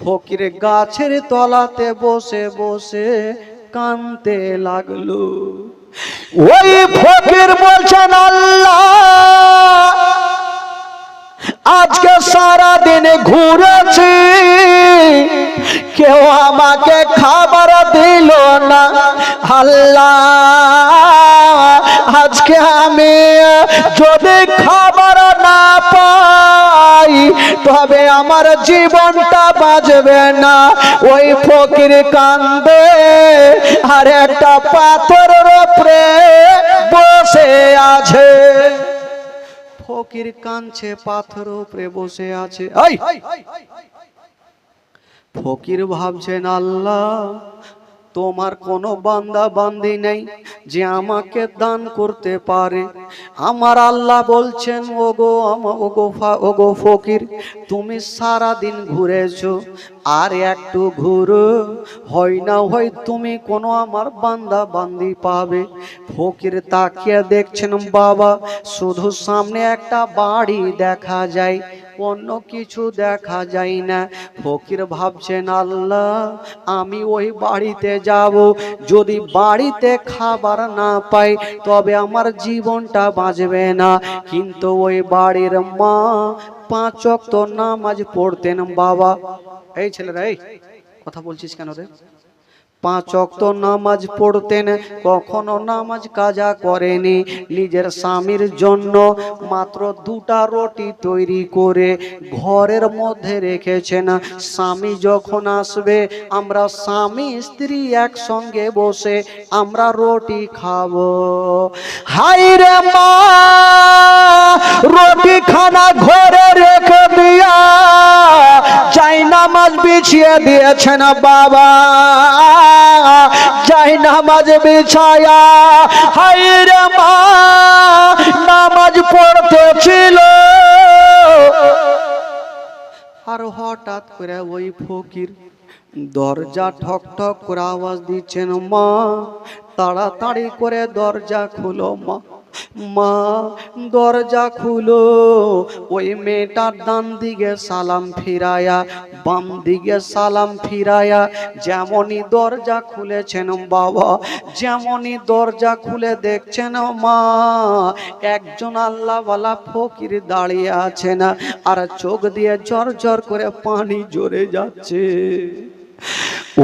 B: ফকির গাছের তলাতে বসে বসে কাঁদতে লাগলো। ওই ফকির বলছেন আল্লাহ আজকে সারা দিন ঘুরেছি, কেউ আমাকে খাবার দিল না। আল্লাহ আজকে আমি যদি খাবার না পাই তবে আমার জীবনটা বাঁচবে না। ওই ফকির কান্দে আর একটা পাথরের উপরে বসে আছে। ফকির কাঁদছে, পাথর উপরে বসে আছে। ফকির ভাবছেন আল্লাহ তোমার কোনো বান্দা বান্দি নেই যে আমাকে দান করতে পারে। আমার আল্লাহ বলছেন ওগো ফকির তুমি সারা দিন ঘুরেছো, আর একটু ঘুরো, হয় না হয় তুমি কোনো আমার বান্দা বান্দি পাবে। ফকির তাকিয়ে দেখছেন বাবা শুধু সামনে একটা বাড়ি দেখা যায়, অন্য কিছু দেখা যায় না। ফকির ভাবছেন আল্লাহ আমি ওই বাড়িতে যাব, যদি বাড়িতে খাবার না পাই তবে আমার জীবনটা বাঁচবে না। কিন্তু ওই বাড়ির মা 5 ওয়াক্ত নামাজ পড়তেন বাবা। এই ছেলেরা এই কথা বলছিস কেন রে? 5 ওয়াক্ত নামাজ পড়তেন, কখনো নামাজ কাজা করেনি। নিজের স্বামীর জন্য মাত্র 2টা রুটি তৈরি করে ঘরের মধ্যে রেখেছেন। স্বামী যখন আসবে আমরা স্বামী স্ত্রী একসঙ্গে বসে আমরা রুটি খাবো। হাই রে মা রুটি খানা ঘরে রেখে দিয়া চাই নামাজ বিছিয়ে দিয়েছেন বাবা। চাই নামাজ বিছায়া হাই রে মা নামাজ পড়তেছিল, আর হঠাৎ করে ওই ফকির দরজা ঠক ঠক করে আওয়াজ দিচ্ছেন, মা তাড়াতাড়ি করে দরজা খুলো মা, মা দরজা খুলো। ওই মেয়েটার ডান দিকে সালাম ফিরায়া বাম দিকে সালাম ফিরায়া যেমনই দরজা খুলেছেন বাবা, যেমনই দরজা খুলে দেখছেন মা একজন আল্লাহওয়ালা ফকির দাঁড়িয়ে আছেন, আর চোখ দিয়ে ঝর ঝর করে পানি ঝরে যাচ্ছে।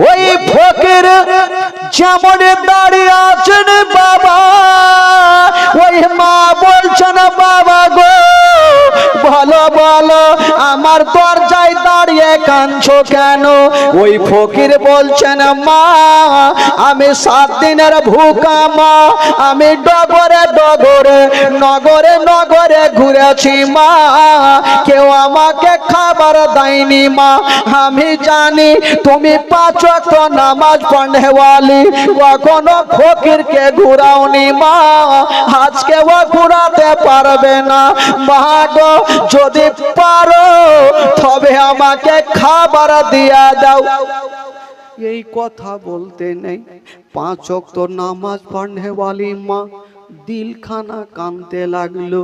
B: ওই ফকির যেমন দাঁড়িয়ে আছেন বাবা, ওই মা বলছেন বাবা গো বলো বলো আমার দরজায় দাঁড়িয়ে
A: কাঁদছো কেন? ওই ফকির বলছেন মা আমি 7 দিনের ভুকা মা, আমি ডগরে ডগরে নগরে নগরে ঘুরেছি মা, কেউ আমাকে খাবার দেয়নি মা। আমি জানি তুমি 5 ওয়াক্ত নামাজ পড়নেওয়ালি, কখনো ফকিরকে ঘুরাওনি মা, আজকে ও ঘুরাতে পারবে না মা গো, যদি পারো তবে আমাকে খাবার দিয়া দাও। এই কথা বলতে নেই 5 ওয়াক্ত নামাজ পড়নেওয়ালি মা দিলখানা কাঁদতে লাগলো।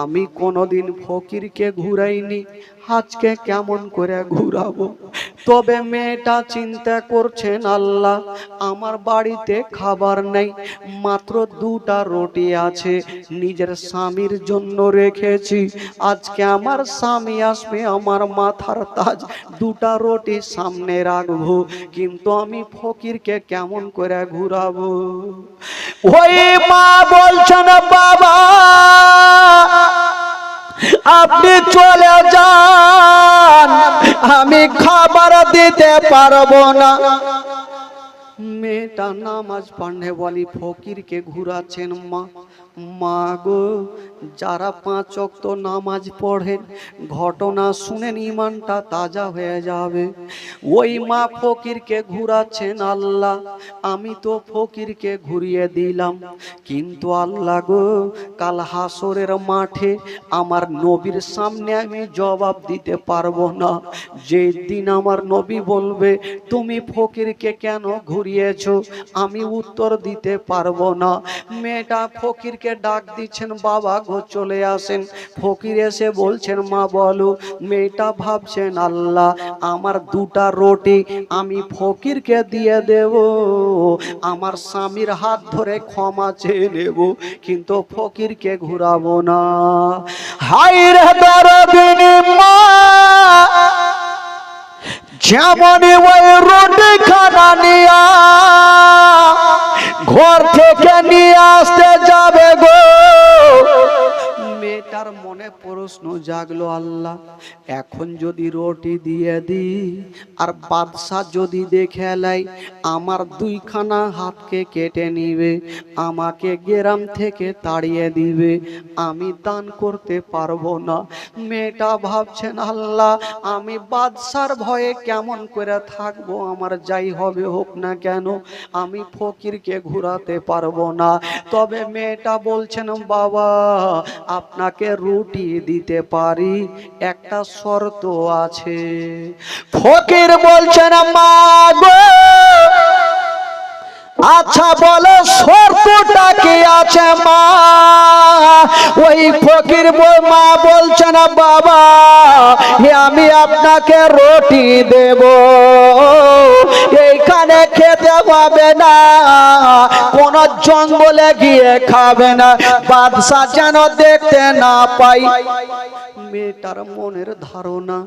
A: আমি কোনোদিন ফকিরকে ঘুরাইনি, আজকে কেমন করে ঘুরাবো? তবে মেয়েটা চিন্তা করছেন আল্লাহ আমার বাড়িতে খাবার নেই, মাত্র 2টা রুটি আছে, নিজের স্বামীর জন্য রেখেছি, আজকে আমার স্বামী আসবে, আমার মাথার তাজ, 2টা রুটি সামনে রাখবো, কিন্তু আমি ফকিরকে কেমন করে ঘুরাবো? ওই মা বলছেন বাবা আপনি চলে যান, আমি খাবার দিতে পারবো না। মেয়েটা নামাজ পড়নে বলি ফকিরকে ঘুরাচ্ছেন মা। মা গো, যারা 5 ওয়াক্ত নামাজ পড়েন ঘটনা শুনেন ইমানটা তাজা হয়ে যাবে। ওই মা ফকিরকে ঘুরাচ্ছেন আল্লাহ আমি তো ফকিরকে ঘুরিয়ে দিলাম, কিন্তু আল্লাহ গো কাল হাসরের মাঠে আমার নবীর সামনে আমি জবাব দিতে পারবো না। যেদিন আমার নবী বলবে তুমি ফকিরকে কেন ঘুরিয়েছো, আমি উত্তর দিতে পারবো না। মেয়েটা ফকিরকে ডাক দিচ্ছেন বাবা গো চলে আসেন। ফকির এসে বলছেন মা বলো। মেয়েটা ভাবছেন আল্লাহ আমার 2টা রুটি আমি ফকিরকে দিয়ে দেব, আমার স্বামীর হাত ধরে ক্ষমা চেয়ে নেব, কিন্তু ফকিরকে ঘুরাবো না। হায়রে দরদিনী মা, যেমন ওই রুটি খানা নিয়া ঘর থেকে নিয়ে আসতে যাবে গো, মেয়েটার মনে প্রশ্ন জাগলো আল্লাহ এখন যদি রুটি দিয়ে দিই আর বাদশা যদি দেখে লাই আমার 2খানা হাতকে কেটে নিবে, আমাকে গ্রাম থেকে তাড়িয়ে দিবে, আমি দান করতে পারবো না। মেয়েটা ভাবছেন আল্লাহ আমি বাদশার ভয়ে কেমন করে থাকবো, আমার যাই হবে হোক না কেন আমি ফকিরকে ঘুরাতে পারবো না। তবে মেয়েটা বলছেন বাবা আপনাকে রুটি দিতে পারি, একটা শর্ত আছে। ফকির বলছেন মা গো আচ্ছা বলো শর্তটা কি আছে মা? ওই ফকির মা বলছেন বাবা আমি আপনাকে রুটি দেব, এইখানে খেতে পাবে না, কোন জঙ্গলে গিয়ে খাবে না, বাদশা যেন দেখতে না পাই। মেয়েটার মনের ধারণা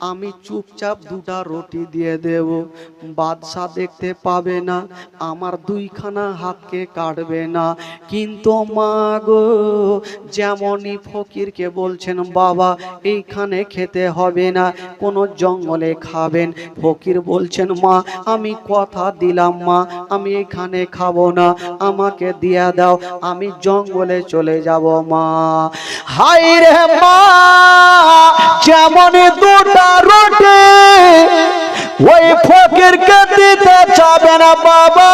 A: আমি চুপচাপ 2টা রুটি দিয়ে দেব, বাদশা দেখতে পাবে না, আমার 2খানা হাতকে কাটবে না। কিন্তু মা গো যেমনই ফকিরকে বলছেন বাবা এইখানে খেতে হবে না, কোন জঙ্গলে খাবেন, ফকির বলছেন মা আমি কথা দিলাম মা আমি এখানে খাবো না, আমাকে দিয়া দাও, আমি জঙ্গলে চলে যাব মা। হায় রে মা, যেমন 2টা রুটি ওই ফকিরকে দিতে চাবে না বাবা,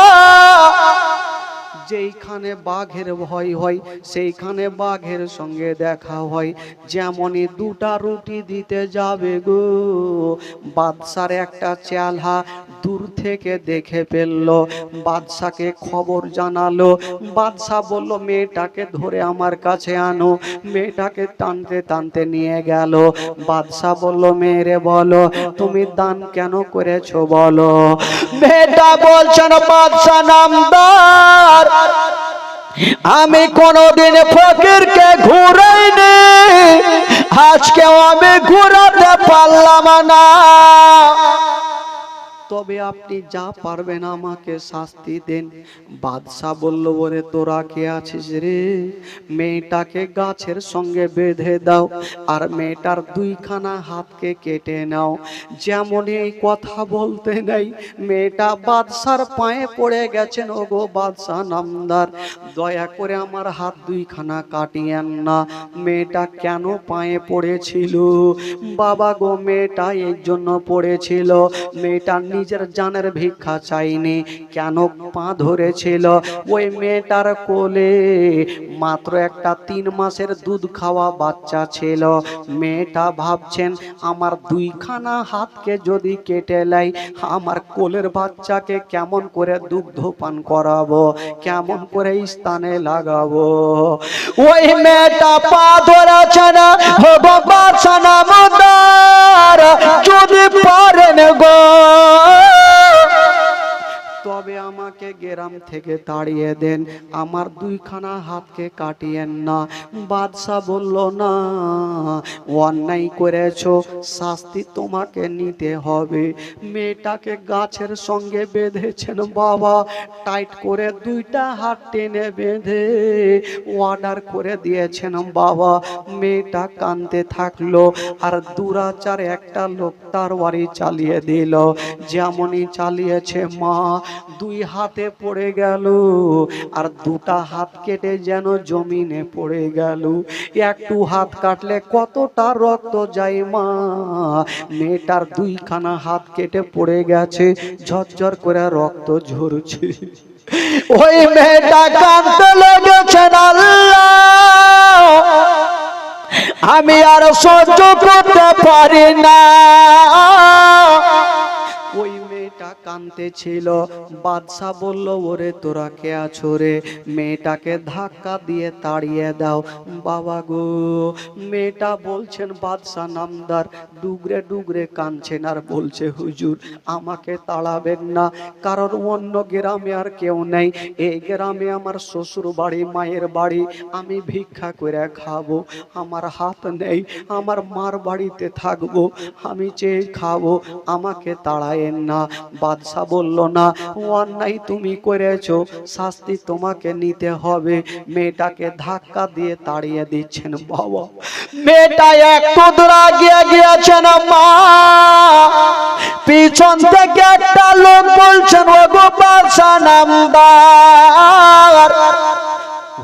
A: যেইখানে বাঘের ভয় হয় সেইখানে বাঘের সঙ্গে দেখা হয়। যেমনই 2টা রুটি দিতে যাবে গো, বাদশার একটা চেলা দূর থেকে দেখে ফেললো, বাদশাকে খবর জানালো। বাদশা বলল মেয়েটাকে ধরে আমার কাছে আনো, মেয়েটাকে টানতে টানতে নিয়ে গেল। বাদশা বলল মেয়েরে বলো তুমি দান কেন করেছো বলো। মেয়েটা বলছেন বাদশা নামদার আমি কোনদিন ফকিরকে ঘুরাইনি, আজকেও আমি ঘুরাতে পারলাম না।
B: তবে আপনি যা পারবেন আমাকে শাস্তি দেন। বাদশা বলল, ওরে তোরা কে আছিস রে? মেয়েটাকে গাছের সঙ্গে বেঁধে দাও আর মেয়েটার দুইখানা হাতকে কেটে নাও। যেমন এই কথা বলতে নেই, মেয়েটা বাদশার পায়ে পড়ে গেছেন, ওগো বাদশা নামদার, দয়া করে আমার হাত দুইখানা কাটিয়েন না। মেয়েটা কেন পায়ে পড়েছিল বাবা গো? মেয়েটা এই জন্য পড়েছিল, মেয়েটা নিজের জানের ভিক্ষা চাইনি। কেন পা ধরেছিল? ওই মেয়েটার কোলে মাত্র একটা 3 মাসের দুধ খাওয়া বাচ্চা ছিল। মেয়েটা ভাবছেন আমার দুইখানা হাতকে যদি কেটে লাই, আমার কোলের বাচ্চাকে কেমন করে দুগ্ধ পান করাবো, কেমন করে স্থানে লাগাবো। ওই মেয়েটা পা ধরেছে না, হবো বাদশা নামদার, যদি পারেন গো তবে আমাকে গ্রাম থেকে তাড়িয়ে দেন, আমার দুইখানা হাতকে কাটিয়েন না। বাদশা বলল, না, অন্যায় করেছো, শাস্তি তোমাকে নিতে হবে। মেয়েটাকে গাছের সঙ্গে বেঁধেছেন বাবা, টাইট করে দুইটা হাত টেনে বেঁধে অর্ডার করে দিয়েছেন বাবা। মেয়েটা কাঁদতে থাকলো, আর দুরাচার একটা লোক তার বাড়ি চালিয়ে দিল। যেমনই চালিয়েছে মা দুই হাতে পড়ে গেল, আর দুটা হাত কেটে যেন জমিনে পড়ে গেল। একটু হাত কাটলে কতটা রক্ত যায় মা! মেয়েটার দুইখানা হাত কেটে পড়ে গেছে, ঝরঝর করে রক্ত ঝরছে। ওই মেয়েটা কাঁদতে লেগেছেন, আল্লাহ আমি আর সহ্য করতে পারি না। ওই মেয়েটা কাঁদতে ছিল। বাদশা বলল, ওরে তোরা কে আছো রে? মেয়েটাকে ধাক্কা দিয়ে তাড়িয়ে দাও। বাবা গো, মেয়েটা বলছেন বাদশা নামদার, ডুগরে ডুগরে কাঁদছেন আর বলছে, হুজুর আমাকে তাড়াবেন না, কারণ অন্য গ্রামে আর কেউ নেই, এই গ্রামে আমার শ্বশুর বাড়ি, মায়ের বাড়ি, আমি ভিক্ষা করে খাবো, আমার হাত নেই, আমার মার বাড়িতে থাকবো, আমি চেয়ে খাবো, আমাকে তাড়ায়েন না। বাদশা বলল, না, অন্যায় তুমি করেছো, শাস্তি তোমাকে নিতে হবে। মেয়েটাকে ধাক্কা দিয়ে তাড়িয়ে দিচ্ছেন বাবা। মেয়েটা একটু দূর এগিয়ে গিয়েছেন মা, পিছন থেকে একটা লোক বলছেন, ওগো বাদশা নামদার,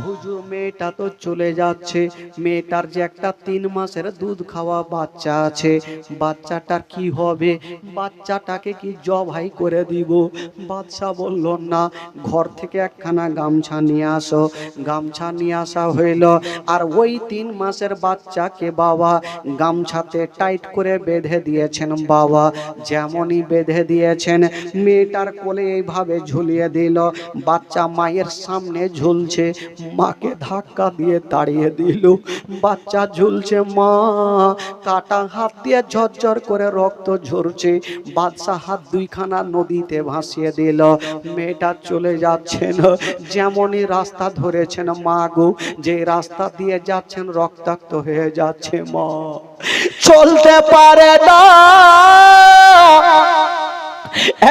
B: হুজুর মেয়েটা তো চলে যাচ্ছে, মেয়েটার যে একটা 3 মাসের দুধ খাওয়া বাচ্চা আছে, বাচ্চাটার কি হবে? বাচ্চাটাকে কি জবাই করে দিব? বাদশা বলল, না, ঘর থেকে একখানা গামছা নিয়ে আসো। গামছা নিয়ে আসা হইল, আর ওই 3 মাসের বাচ্চাকে বাবা গামছাতে টাইট করে বেঁধে দিয়েছেন বাবা। যেমনই বেঁধে দিয়েছেন, মেয়েটার কোলে এইভাবে ঝুলিয়ে দিল, বাচ্চা মায়ের সামনে ঝুলছে, মাকে ধাক্কা দিয়ে তাড়িয়ে দিল, বাচ্চা ঝুলছে, মা কাটা হাত দিয়ে ঝরঝর করে রক্ত ঝরছে। বাদশা হাত দুইখানা নদীতে ভাসিয়ে দিল, মেয়েটা চলে যাচ্ছেন। যেমনই রাস্তা ধরেছেন মা গো, যে রাস্তা দিয়ে যাচ্ছেন রক্তাক্ত হয়ে যাচ্ছে মা, চলতে পারে না।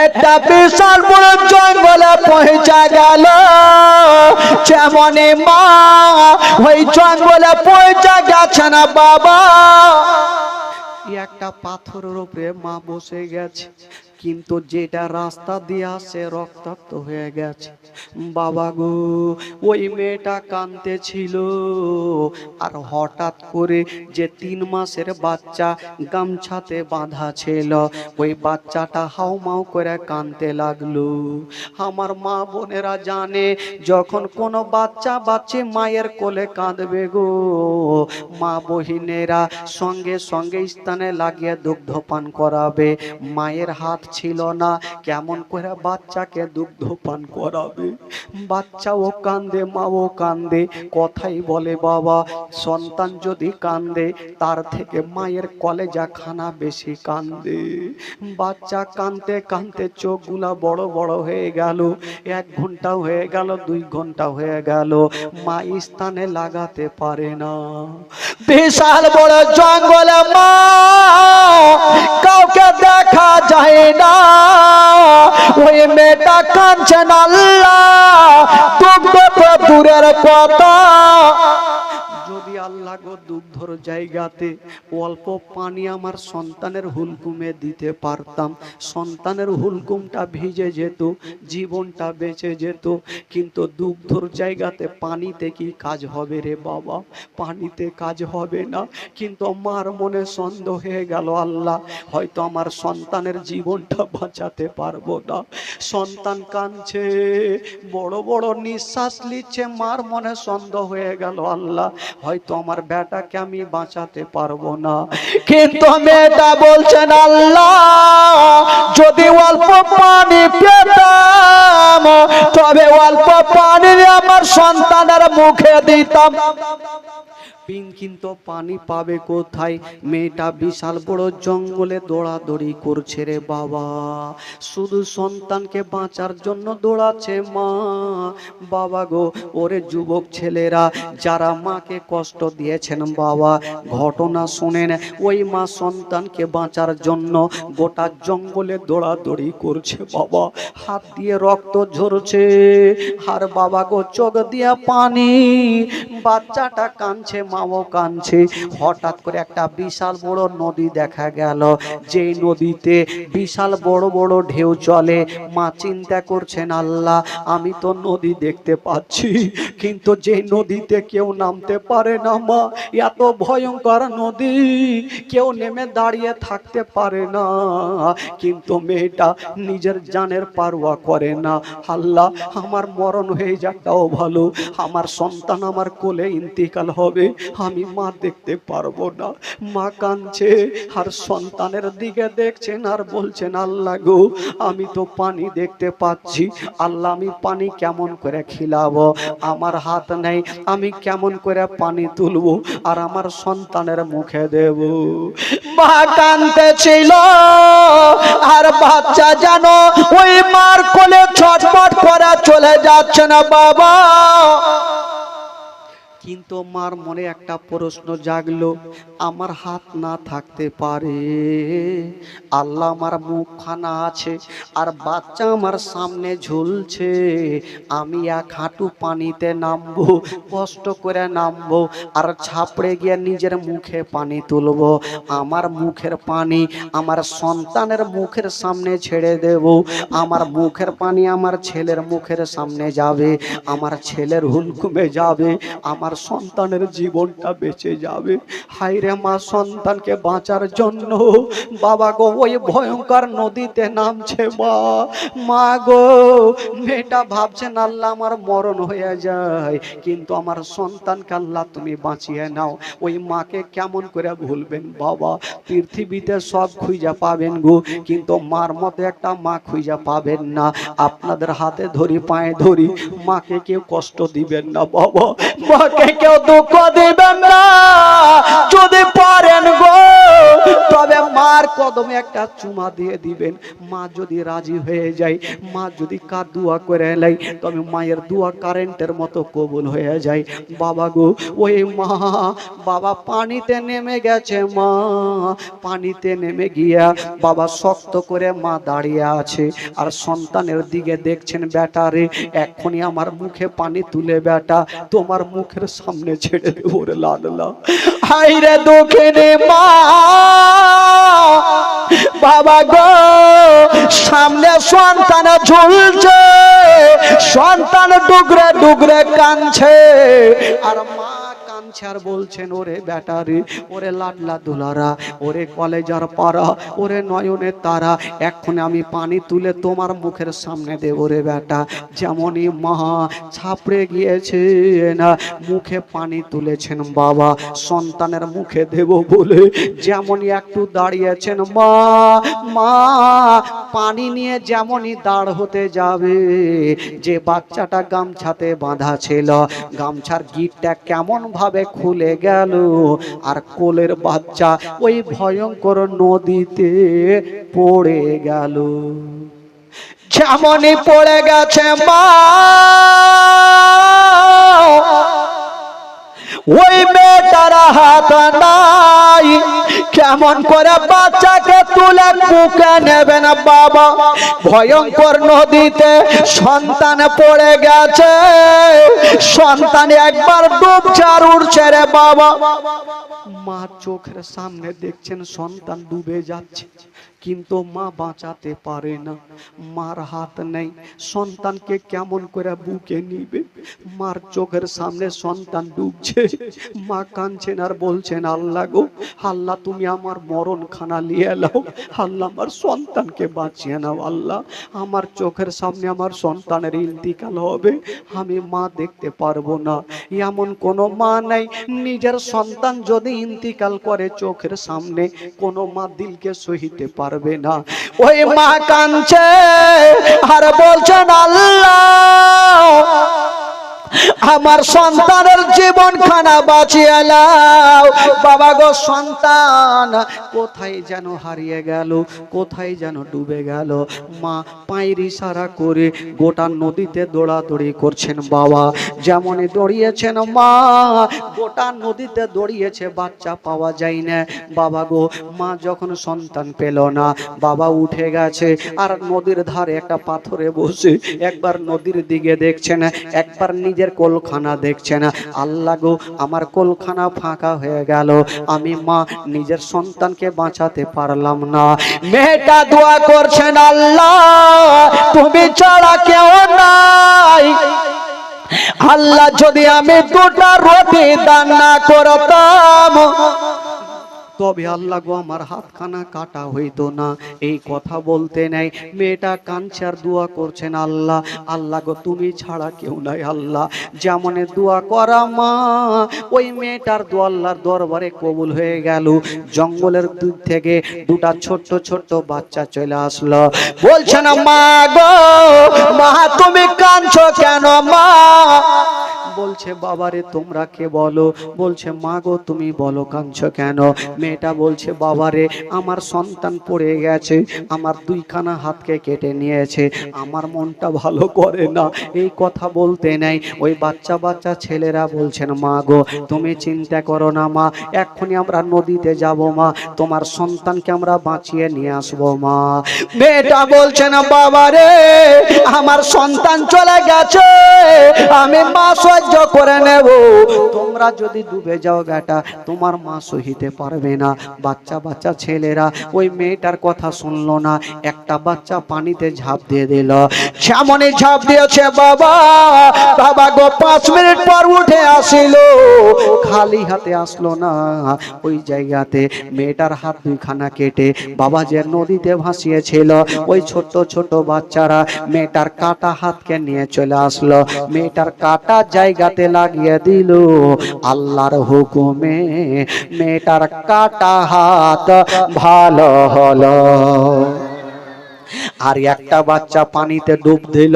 B: একটা বিশাল বড় জঙ্গলে পৌঁছা গেল, যেমনই মা ওই জঙ্গলে পৌঁছা গেছে না বাবা, একটা পাথরের উপরে মা বসে গেছে, কিন্তু যেটা রাস্তা দিয়ে আসে রক্তাক্ত হয়ে গেছে বাবা গো। ওই মেয়েটা কাঁদতে ছিল, আর হঠাৎ করে যে 3 মাসের বাচ্চা গামছাতে বাঁধা ছিল, ওই বাচ্চাটা হাউমাউ করে কাঁদতে লাগলো। আমার মা বোনেরা জানে, যখন কোনো বাচ্চা বাচ্চি মায়ের কোলে কাঁদবে গো, মা বহিনেরা সঙ্গে সঙ্গে স্থানে লাগিয়ে দুগ্ধ পান করাবে। মায়ের হাত ছিল না, কেমন করে বাচ্চাকে দুগ্ধ পান করাবে? বাচ্চাও কান্দে, মাও কান্দে, কথাই বলে বাবা, সন্তান যদি কান্দে তার থেকে মায়ের কলেজা খানা বেশি কান্দে। বাচ্চা কান্দতে কান্দতে চোখগুলা বড় বড় হয়ে গেল, 1 ঘন্টা হয়ে গেল, 2 ঘন্টা হয়ে গেল, মা স্থানে লাগাতে পারে না। বিশাল বড় জঙ্গলে মা, কাউকে দেখা যায়
A: মেয়েটা, ওই মেয়েটা কাঁদছেন আল্লাহ, দুগ্ধ তো দূরের কথা।
B: যদি আল্লাহ গো দুগ্ধর জায়গাতে অল্প পানি আমার সন্তানের হুলকুমে দিতে পারতাম, সন্তানের হুলকুমটা ভিজে যেত, জীবনটা বেঁচে যেত। কিন্তু দুগ্ধর জায়গাতে পানিতে কি কাজ হবে রে বাবা? পানিতে কাজ হবে না। কিন্তু আমার মনে সন্দেহ হয়ে গেল, আল্লাহ হয়তো আমার সন্তানের জীবনটা বাঁচাতে পারবো না। সন্তান কাঁদছে, বড় বড় নিঃশ্বাস নিচ্ছে, মার মনে সন্দেহ হয়ে গেল, আল্লাহ হয়তো আমার বেটাকে আমি বাঁচাতে পারবো না।
A: কিন্তু মেয়েটা বলছেন আল্লাহ, যদি অল্প পানি পেতাম তবে অল্প পানি আমার সন্তানের মুখে দিতাম।
B: কিন্তু পানি পাবে কোথায়? মেয়েটা বিশাল বড় জঙ্গলে দৌড়াদৌড়ি করছে রে বাবা, শুধু সন্তানকে বাঁচার জন্য দৌড়াচ্ছে মা। বাবা গো, ওরে যুবক ছেলেরা যারা মাকে কষ্ট দিয়েছেন বাবা, ঘটনা শুনেন। ওই মা সন্তানকে বাঁচার জন্য গোটা জঙ্গলে দৌড়াদৌড়ি করছে বাবা, হাত দিয়ে রক্ত ঝরছে, আর বাবা গো চোখ দিয়ে পানি, বাচ্চাটা কাঁদছে, মাও কাঁদছে। হঠাৎ করে একটা বিশাল বড় নদী দেখা গেল, যেই নদীতে বিশাল বড় বড় ঢেউ চলে। মা চিন্তা করছেন, আল্লাহ আমি তো নদী দেখতে পাচ্ছি, কিন্তু যে নদীতে কেউ নামতে পারে না মা, এত ভয়ঙ্কর নদী, কেউ নেমে দাঁড়িয়ে থাকতে পারে না। কিন্তু মেয়েটা নিজের জানের পারোয়া করে না, আল্লাহ আমার মরণ হয়ে যাকটাও ভালো, আমার সন্তান আমার কোলে ইন্তিকাল হবে, আমি মা দেখতে পারবো না। মা কাঁদছে আর সন্তানের দিকে দেখছেন আর বলছেন, আল্লাহ গো আমি তো পানি দেখতে পাচ্ছি, আল্লাহ আমি পানি কেমন করে খিলাবো? আমার হাত নেই, আমি কেমন করে পানি তুলবো আর আমার সন্তানের মুখে দেব?
A: মা কাঁদতেছিল আর বাচ্চা যেন ওই মার কোলে ছটফট করে চলে যাচ্ছে না বাবা।
B: কিন্তু মার মনে একটা প্রশ্ন জাগলো, আমার হাত না থাকতে পারে, আল্লাহ আমার মুখখানা আছে আর বাচ্চা আমার সামনে ঝুলছে, আমি এক হাঁটু পানিতে নামবো, কষ্ট করে নামবো আর ছাপড়ে গিয়ে নিজের মুখে পানি তুলবো। আমার মুখের পানি আমার সন্তানের মুখের সামনে ছেড়ে দেব, আমার মুখের পানি আমার ছেলের মুখের সামনে যাবে, আমার ছেলের হুলকুমে যাবে, আমার সন্তানের জীবনটা বেঁচে যাবে। হায়রে মা সন্তানকে বাঁচার জন্য বাবা গো ওই ভয়ঙ্কর নদীতে নামছে। মা গো, মেয়েটা ভাবছেন আল্লাহ আমার মরণ হয়ে যায়, কিন্তু আমার সন্তানকে আল্লাহ তুমি বাঁচিয়ে নাও। ওই মাকে কেমন করে ভুলবেন বাবা? পৃথিবীতে সব খুঁজে পাবেন গো, কিন্তু মার মতো একটা মা খুঁজে পাবেন না। আপনাদের হাতে ধরি, পায়ে ধরি, মাকে কেউ কষ্ট দিবেন না বাবা,
A: মাকে কেউ দুঃখ দিবেন না, যদি পারেন গো
B: তবে মার কদমে একটা চুমা দিয়ে দিবেন। মা যদি রাজি হয়ে যায়, মা যদি কার দোয়া করে নেয়, তবে মায়ের দোয়া কারেন্টের মতো কবুল হয়ে যায়। বাবা গো, ওই মা বাবা পানিতে নেমে গেছে, মা পানিতে নেমে গিয়া বাবা শক্ত করে মা দাঁড়িয়ে আছে আর সন্তানের দিকে দেখছেন, বেটা রে এক্ষুনি আমার মুখে পানি তুলে বেটা তোমার মুখের সামনে ছেড়ে দেবো রে লাডলা।
A: হায়রে দুঃখিনী মা, বাবা গো সামনে সন্তান ঝুলছে, সন্তান ডুগরে ডুগরে কাঁদছে
B: আর মা কাঁদছে আর বলছেন, ওরে বেটা রে, ওরে লাডলা দুলারা, ওরে কলেজার পাড়া, ওরে নয়নের তারা, এখন আমি পানি তুলে তোমার মুখের সামনে দেব রে বেটা। যেমনই মা ছাপড়ে গিয়েছে না, মুখে পানি তুলেছেন বাবা সন্তানের মুখে দেব বলে, যেমনই একটু দাঁড়িয়েছেন মা, মা পানি নিয়ে যেমনই দাঁড় হতে যাবে, যে বাচ্চাটা গামছাতে বাঁধা ছিল, গামছার গিটটা কেমন ভাবে খুলে গেল আর কোলের বাচ্চা ওই ভয়ঙ্কর নদীতে পড়ে গেল।
A: যেমনই পড়ে গেছে মা, ওই মেয়েটা আর হাত নাই, কেমন করে বাচ্চাকে তুলে বুকে নেবেন বাবা? ভয়ঙ্কর নদীতে সন্তান পড়ে গেছে, সন্তান একবার ডুবছে আর উঠছে রে বাবা।
B: মা চোখের সামনে দেখছেন সন্তান ডুবে যাচ্ছে, কিন্তু মা বাঁচাতে পারে না, মার হাত নেই, সন্তানকে কেমন করে বুকে নিবে? মার চোখের সামনে সন্তান ডুবছে, মা কাঁদছেন আর বলছেন, আল্লাহ গো আল্লাহ, তুমি আমার মরণ খানা নিয়ে এলাও, আল্লাহ আমার সন্তানকে বাঁচিয়ে নাও, আল্লাহ আমার চোখের সামনে আমার সন্তানের ইন্তিকাল হবে, আমি মা দেখতে পারবো না। এমন কোনো মা নাই, নিজের সন্তান যদি ইন্তিকাল করে চোখের সামনে, কোনো মা দিলকে সহিতে পারবে না।
A: ওই মা কাঁদছে আর বলছেন, আল্লাহ আমার সন্তানের জীবন খানা বাঁচিয়ে নাও। বাবা গো, সন্তান
B: কোথায় যেন হারিয়ে গেল, কোথায় যেন ডুবে গেল। মা পায়ের ইশারা করে গোটা নদীতে দৌড়াদৌড়ি করছেন বাবা। যেমনই দৌড়িয়েছেন মা, গোটা নদীতে দৌড়িয়েছে, বাচ্চা পাওয়া যায় না। বাবা গো, মা যখন সন্তান পেল না, বাবা উঠে গেছে আর নদীর ধারে একটা পাথরে বসে একবার নদীর দিকে দেখছেন, একবার নিজের কোলখানা দেখছেন। আল্লাহ গো, আমার কোলখানা ফাঁকা হয়ে গেল, আমি মা নিজের সন্তানকে বাঁচাতে পারলাম না।
A: মেয়েটা দোয়া করছেন, আল্লাহ তুমি ছাড়া কেউ নাই, আল্লাহ যদি আমি দুটা রুটি দান না করতাম,
B: তবে আল্লাহ গো আমার হাতখানা কাটা হইতো না। এই কথা বলতে নাই, মেয়েটা কাঁদছে আর দোয়া করছেন, আল্লাহ আল্লাহ গো তুমি ছাড়া কেউ নাই, আল্লাহ। যেমনে দোয়া করা মা, ওই মেয়েটার দোয়া আল্লাহর দরবারে কবুল হয়ে গেল। জঙ্গলের দিক থেকে দুটা ছোট্ট ছোট্ট বাচ্চা চলে আসলো,
A: বলছেন মা গো, মা তুমি কাঁদছো কেন মা?
B: বলছে বাবারে তোমরা কে বলো? বলছে মা গো তুমি বলো কাঁদছো কেন? মেয়েটা বলছে বাবারে আমার সন্তান পড়ে গেছে, আমার দুইখানা হাতকে কেটে নিয়েছে, আমার মনটা ভালো করে না। এই কথা বলতে নাই, ওই বাচ্চা বাচ্চা ছেলেরা বলছেন মা গো তুমি চিন্তা করো না মা, এক্ষুনি আমরা নদীতে যাব মা, তোমার সন্তানকে আমরা বাঁচিয়ে নিয়ে আসবো মা।
A: মেয়েটা বলছেন বাবারে আমার সন্তান চলে গেছে, আমি মা সহ্য করে নেব।
B: তোমরা যদি ডুবে যাও বেটা, তোমার মা সহিতে পারবে না। বাচ্চা বাচ্চা ছেলেরা ওই মেয়েটার কথা শুনলো না, একটা বাচ্চা পানিতে ঝাঁপ দিয়ে দিল।
A: সামনে ঝাঁপ দিয়েছে বাবা, বাবা গো 5 মিনিট পর উঠে আসিল,
B: খালি হাতে আসলো না। ওই জায়গাতে মেয়েটার হাত দুইখানা কেটে বাবা যে নদীতে ভাসিয়েছিল, ওই ছোট ছোট বাচ্চারা মেয়েটার কাটা হাতকে নিয়ে চলে আসলো, মেয়েটার কাটা জায়গাতে লাগিয়ে দিল। আল্লাহর হুকুমে মেয়েটার কাটা হাত ভালো হলো। আর একটা বাচ্চা পানিতে ডুব দিল।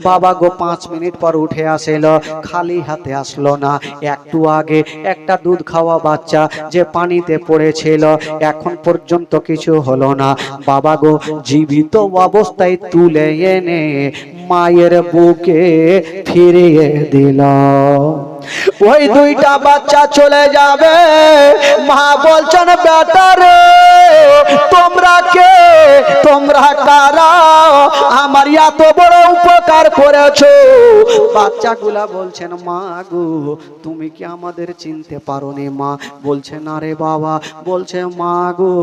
B: বাবা গো 5 মিনিট পর উঠে আসলো, খালি হাতে আসলো না। একটু আগে একটা দুধ খাওয়া বাচ্চা যে পানিতে পড়েছিল, এখন পর্যন্ত কিছু হলো না। বাবা গো জীবিত অবস্থায় তুলে এনে মায়ের বুকে ফিরিয়ে দিল।
A: ওই দুইটা বাচ্চা চলে যাবে, মা বলছেন বেটা রে তোমরা কে, তোমরা কারা, আমার এত বড় উপকার করেছো?
B: বাচ্চাগুলা বলছেন মা গো তুমি কি আমাদের চিনতে পারোনি মা? বলছে না রে বাবা। বলছে মা গো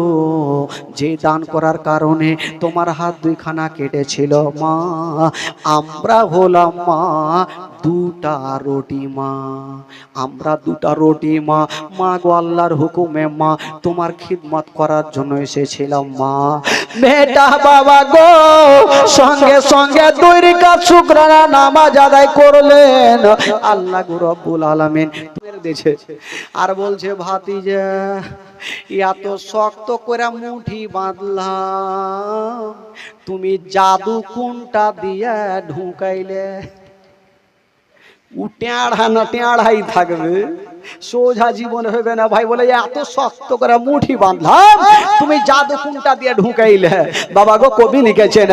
B: যে দান করার কারণে তোমার হাত দুইখানা কেটেছিল মা, আমরা হলাম মা দুটা রুটি মা, আমরা দুটা রুটি মা। মা গো আল্লাহর হুকুমে মা তোমার খিদমত করার জন্য এসেছিলাম মা।
A: মেয়েটা বাবা গো সঙ্গে সঙ্গে 2 রাকাত শুকরানা নামাজ আদায় করলেন।
B: আল্লাহ গো রব্বুল আলামিন দিয়েছে। আর বলছে ভাতিজা এত শক্ত করে মুঠি বাঁধলাম, তুমি জাদু কোনটা দিয়া ঢুকাইলে? টেঁড়া না টেঁড়াই থাকবে। সোজা জীবন হবে না ভাই। বলে এত শক্ত করে মুঠি বাঁধলাম, তুমি জাদু কোনটা দিয়ে ঢুকাইলে। বাবা গো কবি লিখেছেন,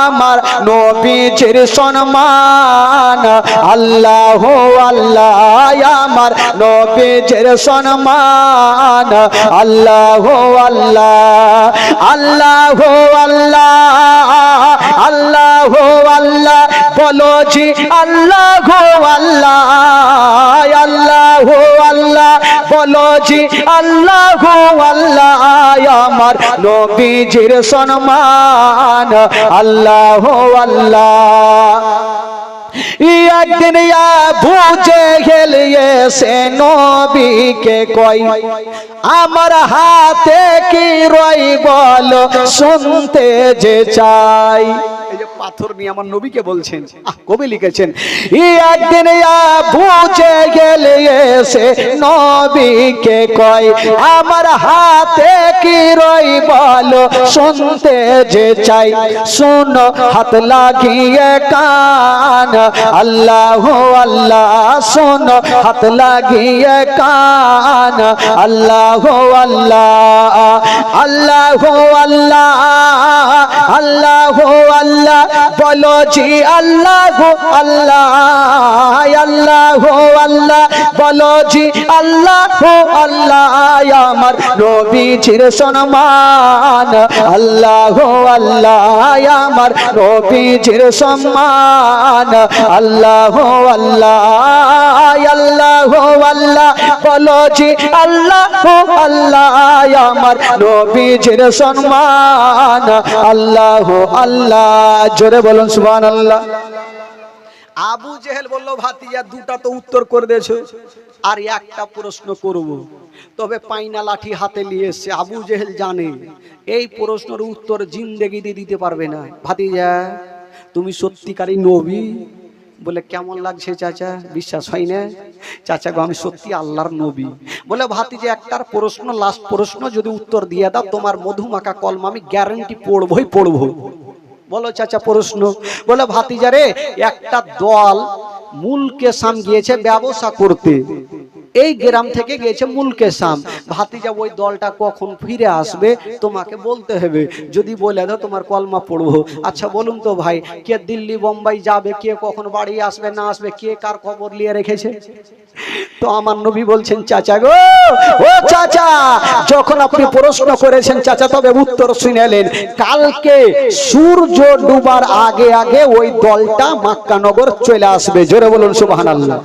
B: আমার নবীজির সম্মান আল্লাহ আল্লাহ, আমার নবীজির সম্মান আল্লাহ আল্লাহ, আল্লাহ আল্লাহ, আল্লাহ আল্লাহ বলো জি আল্লাহ আল্লাহ, আল্লাহ আল্লাহ বলো জি আল্লাহ আল্লাহ, আমার নবীজির সম্মান আল্লাহ আল্লাহ। একদিন আবু জেহেল এসে নবীকে কই, আমার হাতে কি রই বলো শুনতে যে চাই। এই যে পাথর নিয়ে আমার নবীকে বলছেন, কবি লিখেছেন, একদিন আবু জেহেল এসে নবীকে কই, আমার হাতে কি রই বলো শুনতে যে চাই। শুনো হাত লাগিয়ে কান আল্লাহ আল্লাহ, শোনো হাত লাগিয়ে কান আল্লাহ আল্লাহ, আল্লাহ আল্লাহ, আল্লাহ আল্লাহ বলো জি আল্লাহ আল্লাহ, আল্লাহ আল্লাহ বলো জি আল্লাহ আল্লাহ, আমার নবীজির সম্মান আল্লাহ আল্লাহ, আমার নবীজির সম্মান আল্লাহ আল্লাহ, আল্লাহ আল্লাহ বলো জি আল্লাহ আল্লাহ, আমার নবীজির সম্মান আল্লাহ আল্লাহ। জোরে বলুন সুবহানাল্লাহ। আবু জেহেল বলল, ভাতিজা দুটা তো উত্তর করে দিয়েছো, আর একটা প্রশ্ন করব। তবে পাইনা লাঠি হাতে নিয়ে এসছে। আবু জেহেল জানে এই প্রশ্নের উত্তর জিন্দেগিতে দিতে পারবে না। ভাতিজা তুমি সত্যিকারী নবী? বলে কেমন লাগছে চাচা, বিশ্বাস হয় না? চাচা গো আমি সত্যি আল্লাহর নবী। বলে ভাতিজা একটার প্রশ্ন, লাস্ট প্রশ্ন যদি উত্তর দিয়ে দাও তোমার মধুমাখা কলমা আমি গ্যারান্টি পড়বই পড়বো। বলো চাচা প্রশ্ন। বলে ভাতিজা রে, একটা দল মুলকে শাম গিয়েছে ব্যবসা করতে, এই গ্রাম থেকে গিয়েছে মুলকে শাম। ভাতিজা ওই দলটা কখন ফিরে আসবে তোমাকে বলতে হবে, যদি বলে দাও তোমার কলমা পড়বো। আচ্ছা বলুন তো ভাই, কে দিল্লি বোম্বাই যাবে, কে কখন বাড়ি আসবে না আসবে, কে কার খবর নিয়ে রেখেছে? তো আমার নবী বলছেন, চাচা গো, ও চাচা, যখন আপনি প্রশ্ন করেছেন চাচা, তবে উত্তর শুনেলেন। কালকে সূর্য ডুবার আগে আগে ওই দলটা মক্কা নগর চলে আসবে। জোরে বলুন সুবহানাল্লাহ।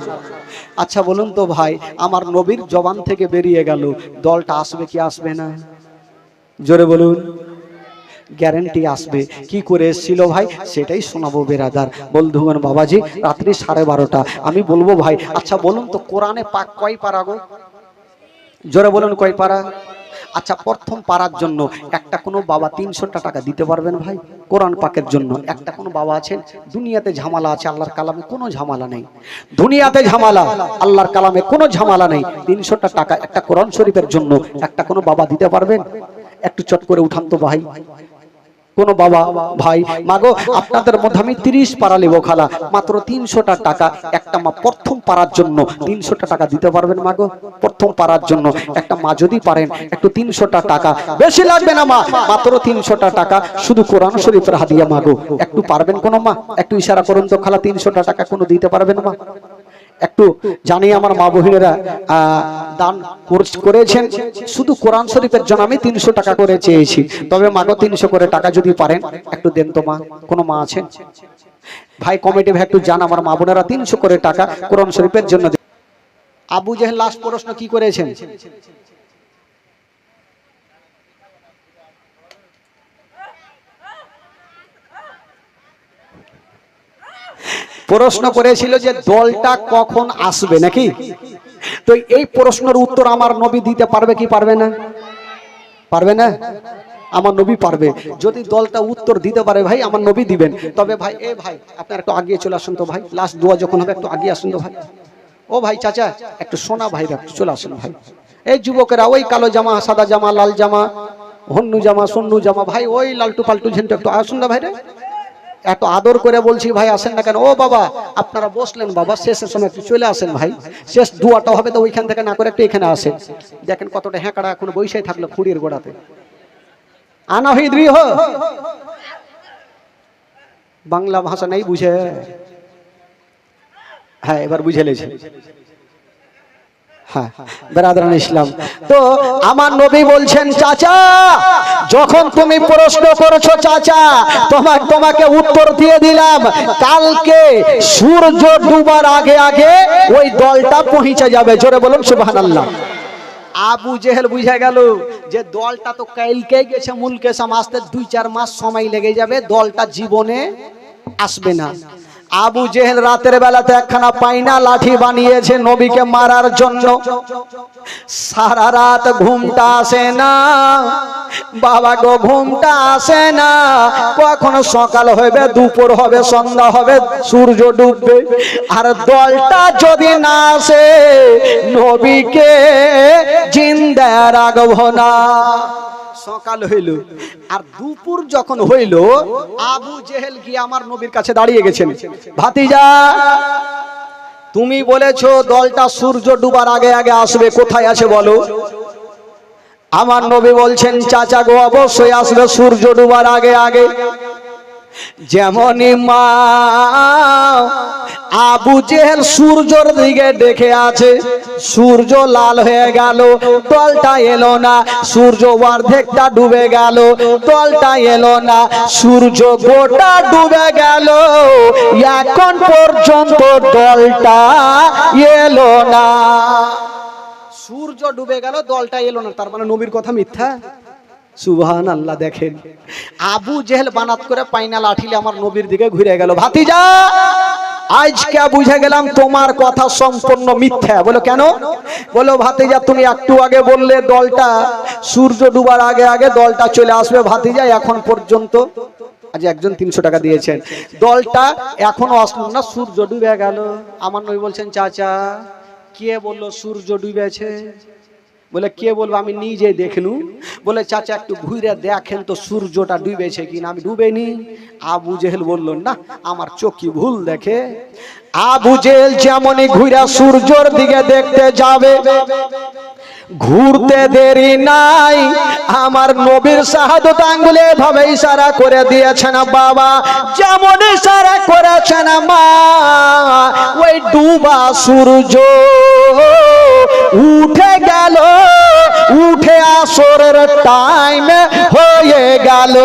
B: আচ্ছা বলুন তো ভাই, আমার নবীর জবান থেকে বেরিয়ে গেল, দলটা আসবে কি আসবে না? জোরে বলুন। গ্যারান্টি আসবে। কি করে এসেছিল ভাই সেটাই শোনাবো বেরাদার বন্ধুগণ। বাবাজি রাত্রি 12:30 আমি বলবো ভাই। আচ্ছা বলুন তো কোরআনে পাক কয় পারা গো? জোরে বলুন কয় পারা? আচ্ছা প্রথম পারার জন্য একটা কোনো বাবা 300 টাকা দিতে পারবেন ভাই? কোরআন পাকের জন্য একটা কোনো বাবা আছেন? দুনিয়াতে ঝামেলা আছে, আল্লাহর কালামে কোনো ঝামেলা নেই। দুনিয়াতে ঝামেলা, আল্লাহর কালামে কোনো ঝামেলা নেই। 300 টাকা একটা কোরআন শরীফের জন্য একটা কোনো বাবা দিতে পারবেন? একটু চট করে উঠান তো ভাই। কোন বাবা ভাই? মাগো আপনাদের মধ্যে আমি 30 পারা নেবো খালা, মাত্র 300 টাকা একটা মা প্রথম পারার জন্য 300 টাকা দিতে পারবেন মাগো? প্রথম পারার জন্য একটা মা যদি পারেন একটু 300 টাকা, বেশি লাগবে না মা, মাত্র 300 টাকা শুধু কোরআন শরীফের হাদিয়া মাগো। একটু পারবেন কোন মা? একটু ইশারা করুন তো খালা, 300 টাকা কোনো দিতে পারবেন মা? একটু জানি আমার মা বহিনেরা দান করেছেন, শুধু কোরআন শরীফের জন্য আমি 300 টাকা করে চেয়েছি। তবে মাগো 300 করে টাকা যদি পারেন একটু দেন তো মা। কোনো মা আছেন ভাই? কমিটি ভাই একটু জান, আমার মা বোনেরা 300 করে টাকা কোরআন শরীফের জন্য। আবু জেহেল লাস্ট প্রশ্ন কি করেছেন? প্রশ্ন করেছিল যে দলটা কখন আসবে নাকি? তো এই প্রশ্নের উত্তর আমার নবী দিতে পারবে কি পারবে না? পারবে না? আমার নবী পারবে। যদি দলটা উত্তর দিতে পারে ভাই আমার নবী দিবেন। তবে ভাই এ ভাই আপনারা একটু আগিয়ে চলে আসুন তো ভাই, লাস্ট দোয়া যখন হবে একটু আগিয়ে আসুন তো ভাই। ও ভাই চাচা একটু সোনা ভাইরা চলে আসুন ভাই। এই যুবকেরা ওই কালো জামা, সাদা জামা, লাল জামা, হন্নু জামা, সন্নু জামা, ভাই ওই লালটু পাল্টু ঝেন্টু একটু আসুন না ভাইরা। এত আদর করে বলছি ভাই আসেন না কেন, ও বাবা আপনারা বসলেন বাবা, শেষের সময় একটু চলে আসেন ভাই, শেষ দুয়াটা হবে তো ওইখান থেকে না করে একটু এখানে আসেন। দেখেন কতটা হ্যাঁকড়া এখন বৈশাই থাকলো খুঁড়ির গোড়াতে। আনা হৃদৃহ বাংলা ভাষা নেই বুঝে, হ্যাঁ এবার বুঝে লেছে। হ্যাঁ বেরাদরান ইসলাম, তো আমার নবী বলছেন চাচা যখন তুমি প্রশ্ন করেছো চাচা তোমাকে উত্তর দিয়ে দিলাম, কালকে সূর্য ডুবার আগে আগে ওই দলটা পৌঁছে যাবে। জোরে বলুন সুবহানাল্লাহ। আবু জেহেল বুঝে গেল যে দলটা তো কালকে গেছে মুলকেশম, আসতে 2-4 মাস সময় লেগে যাবে, দলটা জীবনে আসবে না। আবু জেহেল রাতের বেলাতে একখানা পাইনা লাঠি বানিয়েছে নবীকে মারার জন্য। সারা রাত ঘুমটা আসে না বাবা গো, ঘুমটা আসে না। কখন সকাল হবে, দুপুর হবে, সন্ধ্যা হবে, সূর্য ডুববে, আর দলটা যদি না আসে নবীকে জিন্দা রাখবো না। সকাল হইল আর দুপুর যখন হইল, আবু জেহেল গিয়ে আমার নবীর কাছে দাঁড়িয়ে গেছেন, ভাতিজা তুমি বলেছো দলটা সূর্য ডুবার আগে আগে আসবে, কোথায় আছে বলো? আমার নবী বলছেন চাচা গো অবশ্যই আসবে সূর্য ডুবার আগে আগে। যেমনই মা আবু জেহেল সূর্যের দিকে দেখে আছে, সূর্য লাল হয়ে গেল, দলটা এলো না। সূর্য অর্ধেকটা ডুবে গেল, দলটা এলো না। সূর্য গোটা ডুবে গেল, এখন পর্যন্ত দলটা এলো না। সূর্য ডুবে গেল, দলটা এলো না, তার মানে নবীর কথা মিথ্যা? সুবহানাল্লাহ। দেখেন আবু জেহেল বানাত করে পাইনা লাঠিলে আমার নবীর দিকে ঘুরে গেল। ভাতিজা আজকে বুঝে গেলাম তোমার কথা সম্পূর্ণ মিথ্যা। বলো কেন? বলো ভাতিজা তুমি একটু আগে বললে দলটা সূর্য ডুবার আগে আগে দলটা চলে আসবে। ভাতিজা এখন পর্যন্ত আজ একজন 300 টাকা দিয়েছেন, দলটা এখনো আসলো না, সূর্য ডুবে গেল। আমার নবী বলছেন চাচা কে বললো সূর্য ডুবেছে? বলে কে বলবো, আমি নিজে দেখনু। বলে চাচা একটু ঘুরে দেখেন তো সূর্যটা ডুবেছে কিনা। আমি ডুবেনি। আবু জেহেল বলল না আমার চোখই ভুল দেখে। আবু জেহেল যেমনই ঘুরে সূর্যের দিকে দেখতে যাবে, ঘুরতে দেরি নাই, আমার নবীর শাহাদত আঙ্গুলে ভাবে ইশারা করে দিয়েছেন বাবা। যেমন ইশারা করেছেন মা, ওই ডুবা সূর্য উঠে গেল, উঠে আসরের টাইম হয়ে গেল।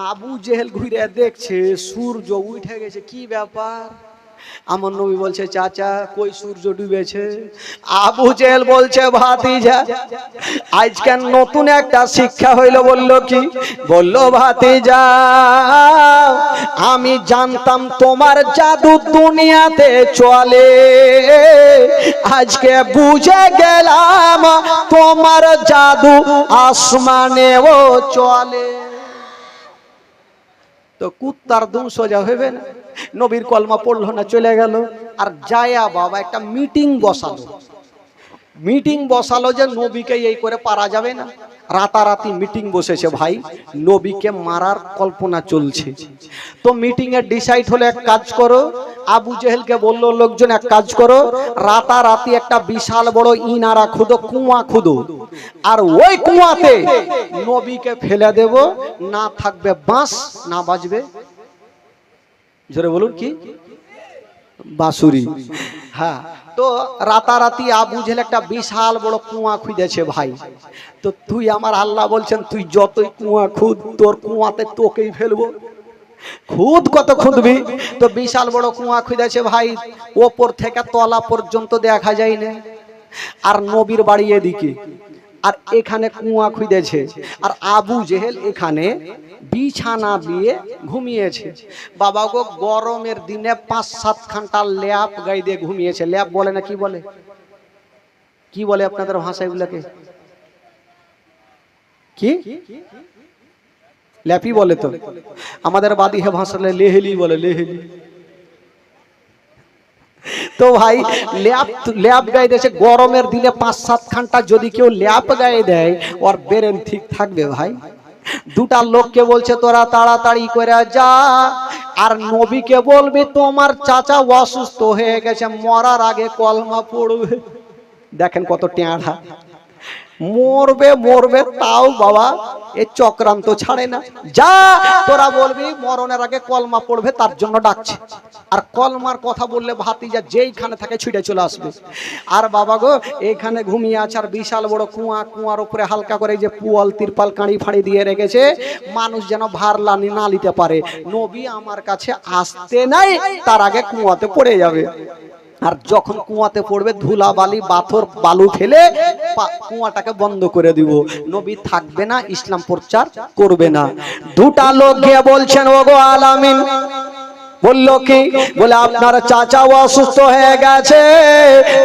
B: আবু জেহেল ঘুরে দেখছে সূর্য উঠে গেছে, কি ব্যাপার? আমার নবী বলছে চাচা কই সূর্য ডুবেছে? আবু জেহেল বলছে ভাতিজা আজকে নতুন একটা শিক্ষা হইলো। বলল কি? বলল ভাতিজা আমি জানতাম তোমার জাদু দুনিয়াতে চলে, আজকে বুঝে গেলাম তোমার জাদু আসমানেও চলে। তো কুত্তার দুম সোজা হইবে না? নবীর কলমা পড়লো না, চলে গেল। আর যায়া বাবা একটা মিটিং বসালো যে নবীকে এই করে পারা যাবে না। রাতারাতি মিটিং বসেছে ভাই, নবীকে মারার কল্পনা চলছে। তো মিটিং এ ডিসাইড হলো এক কাজ করো, আবু জেহেলকে বলল লোকজন এক কাজ করো, রাতারাতি একটা বিশাল বড় ইনারা খুদো, কুয়া খুদো, আর ওই কুয়াতে নবীকে ফেলে দেব, না থাকবে বাঁশ না বাজবে, জোরে বলুন কি বাঁশুরি। হ্যাঁ, তো রাতারাতি আবু জেহেল একটা বিশাল বড় কুয়া খুঁজেছে ভাই। তো তুই আমার আল্লাহ বলছেন তুই যতই কুয়া খুদ, তোর কুয়াতে তোকেই ফেলবো। খুদ কত খুঁদবি? তো বিশাল বড় কুয়া খুঁজেছে ভাই, ওপর থেকে তলা পর্যন্ত দেখা যায় না। আর নবীর বাড়ি এদিকে, আর এখানে কুয়া খুঁজেছে, আর আবু জেহেল এখানে বিছানা দিয়ে ঘুমিয়েছে। বাবা গো গরমের দিনে 5-7 ঘন্টা ল্যাপ গায়ে দিয়ে ঘুমিয়েছে। ল্যাপ বলে না কি বলে? কি বলে আপনাদের ভাষা এগুলাকে? কি ল্যাপই বলে? তো আমাদের বাদিহে ভাষা লেহেলি বলে, লেহেলি। তো ভাই ল্যাপ গায়ে দিয়েছে। গরমের দিনে 5-7 ঘন্টা যদি কেউ ল্যাপ গায়ে দেয় ওর ব্রেন ঠিক থাকবে ভাই? দুটা লোককে বলছে তোরা তাড়াতাড়ি করে যা, আর নবীকে বলবি তোমার চাচা অসুস্থ হয়ে গেছে, মরার আগে কলমা পড়বে। দেখেন কত টেঁড়া, মরবে মরবে তাও বাবা এ চক্রান্ত ছাড়ে না। যা তোরা বলবি মরণের আগে কলমা পড়বে, তার জন্য ডাকছে। আর কলমার কথা বললে ভাতিজা যেইখানে থাকে ছুটে চলে আসবে। আর বাবা গো এইখানে ঘুমিয়ে আছে, আর বিশাল বড় কুয়া, কুয়ার উপরে হালকা করে যে পুয়াল তিরপাল কাঁড়ি ফাঁড়ি দিয়ে রেখেছে, মানুষ যেন ভার লানি না নিতে পারে। নবী আমার কাছে আসতে নাই, তার আগে কুয়াতে পড়ে যাবে। আর যখন কুয়াতে পড়বে ধুলা বালি পাথর বালু ফেলে কুয়াটাকে বন্ধ করে দিব, নবী থাকবে না, ইসলাম প্রচার করবে না। দুটা লোক গিয়ে বলছেন ওগো আলামিন, বললো কি, বলে আপনার চাচা অসুস্থ হয়ে গেছে,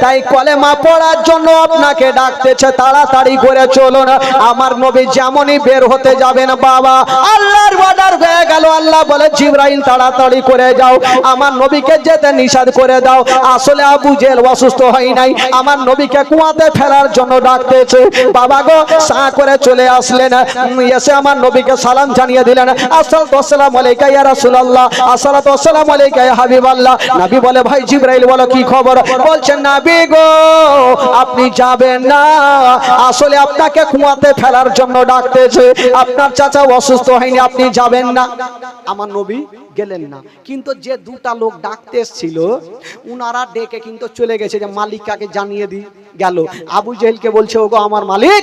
B: তাই কলেমা পড়ার জন্য আপনাকে ডাকতেছে, তাড়াতাড়ি করে চলুন। আমার নবী যেমনই বের হতে যাবেন বাবা আল্লাহর অর্ডার হয়ে গেল। আল্লাহ বলে জিবরাইল তাড়াতাড়ি করে যাও, আমার নবীকে যেতে নিষেধ করে দাও। আসলে আবু জেহেল অসুস্থ হয় নাই, আমার নবীকে কুয়াতে ফেলার জন্য ডাকতেছে। বাবা গো সা করে চলে আসলেন, এসে আমার নবীকে সালাম জানিয়ে দিলেন, আসসালাতু ওয়াসসালামু আলাইকা ইয়া রাসূলুল্লাহ, আসসালাতু আসসালামু আলাইকা ইয়া হাবিবাল্লাহ। নবী বলে ভাই জিবরাইল বলো কি খবর? বলছেন নবী গো আপনি যাবেন না, আসলে আপনাকে কুয়াতে ফেলার জন্য ডাকতেছে, আপনার চাচা অসুস্থ হয়নি, আপনি যাবেন না। আমার নবী গেলেন না। কিন্তু যে দুটা লোক ডাকতে এসেছিল উনারা ডেকে কিন্তু চলে গেছে, যে মালিকাকে জানিয়ে দি গেল। আবু জেহেলকে বলছে ওগো আমার মালিক,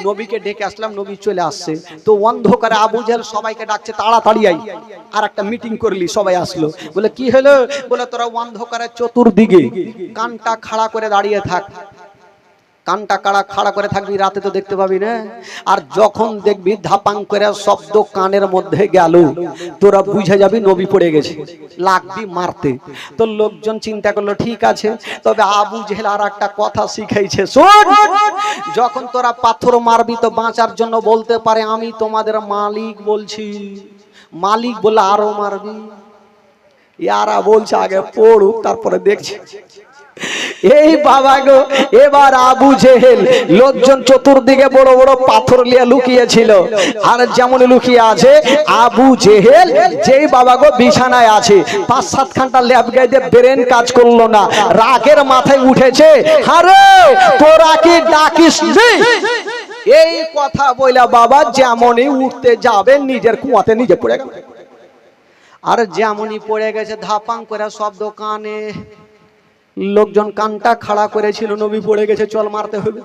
B: নবীকে ডেকে আসলাম, নবী চলে আসছে। তো অন্ধকারে আবু জেহেল সবাইকে ডাকছে তাড়াতাড়ি আই, আর একটা মিটিং করলি, সবাই আসলো। বলে কি হলো? বলে তোরা অন্ধকারের চতুর্দিকে কানটা খাড়া করে দাঁড়িয়ে থাক, কানটা খাড়া করে থাকবি, রাতে তো দেখতে পাবি না। আর যখন দেখবি ধাপাং করে শব্দ কানের মধ্যে গেল, তোরা বুঝে যাবি নবী পড়ে গেছে, লাগবি মারতে। তো লোকজন চিন্তা করলো ঠিক আছে, তবে আবু জেহেল আর একটা কথা শিখাইছে, শোন, যখন তোরা পাথর মারবি তো বাঁচার জন্য বলতে পারে আমি তোমাদের মালিক বলছি। মালিক বলে আরো মারবি। ইয়ারা বলছে আগে পড়ুক তারপরে দেখছি। এই বাবা গো, এবার আবু জেহেল, লোকজন চতুর্দিকে বড় বড় পাথর নিয়ে লুকিয়েছিল, আর যেমন লুকিয়ে আছে আবু জেহেল, যেই বাবা গো বিছানায় আছে, 5-7 ঘন্টা ল্যাব গাইতে ব্রেন কাজ করলো না, রাগের মাথায় উঠেছে, আরে তোরা কি ডাকিস নি? এই কথা বইলা বাবা যেমনই উঠতে যাবে নিজের কুয়াতে নিজে পড়ে গেল। আর যেমনই পড়ে গেছে ধাপাং করে শব্দ কানে, লোকজন কানটা খাড়া করেছিল, নবী পড়ে গেছে, চল মারতে হবে।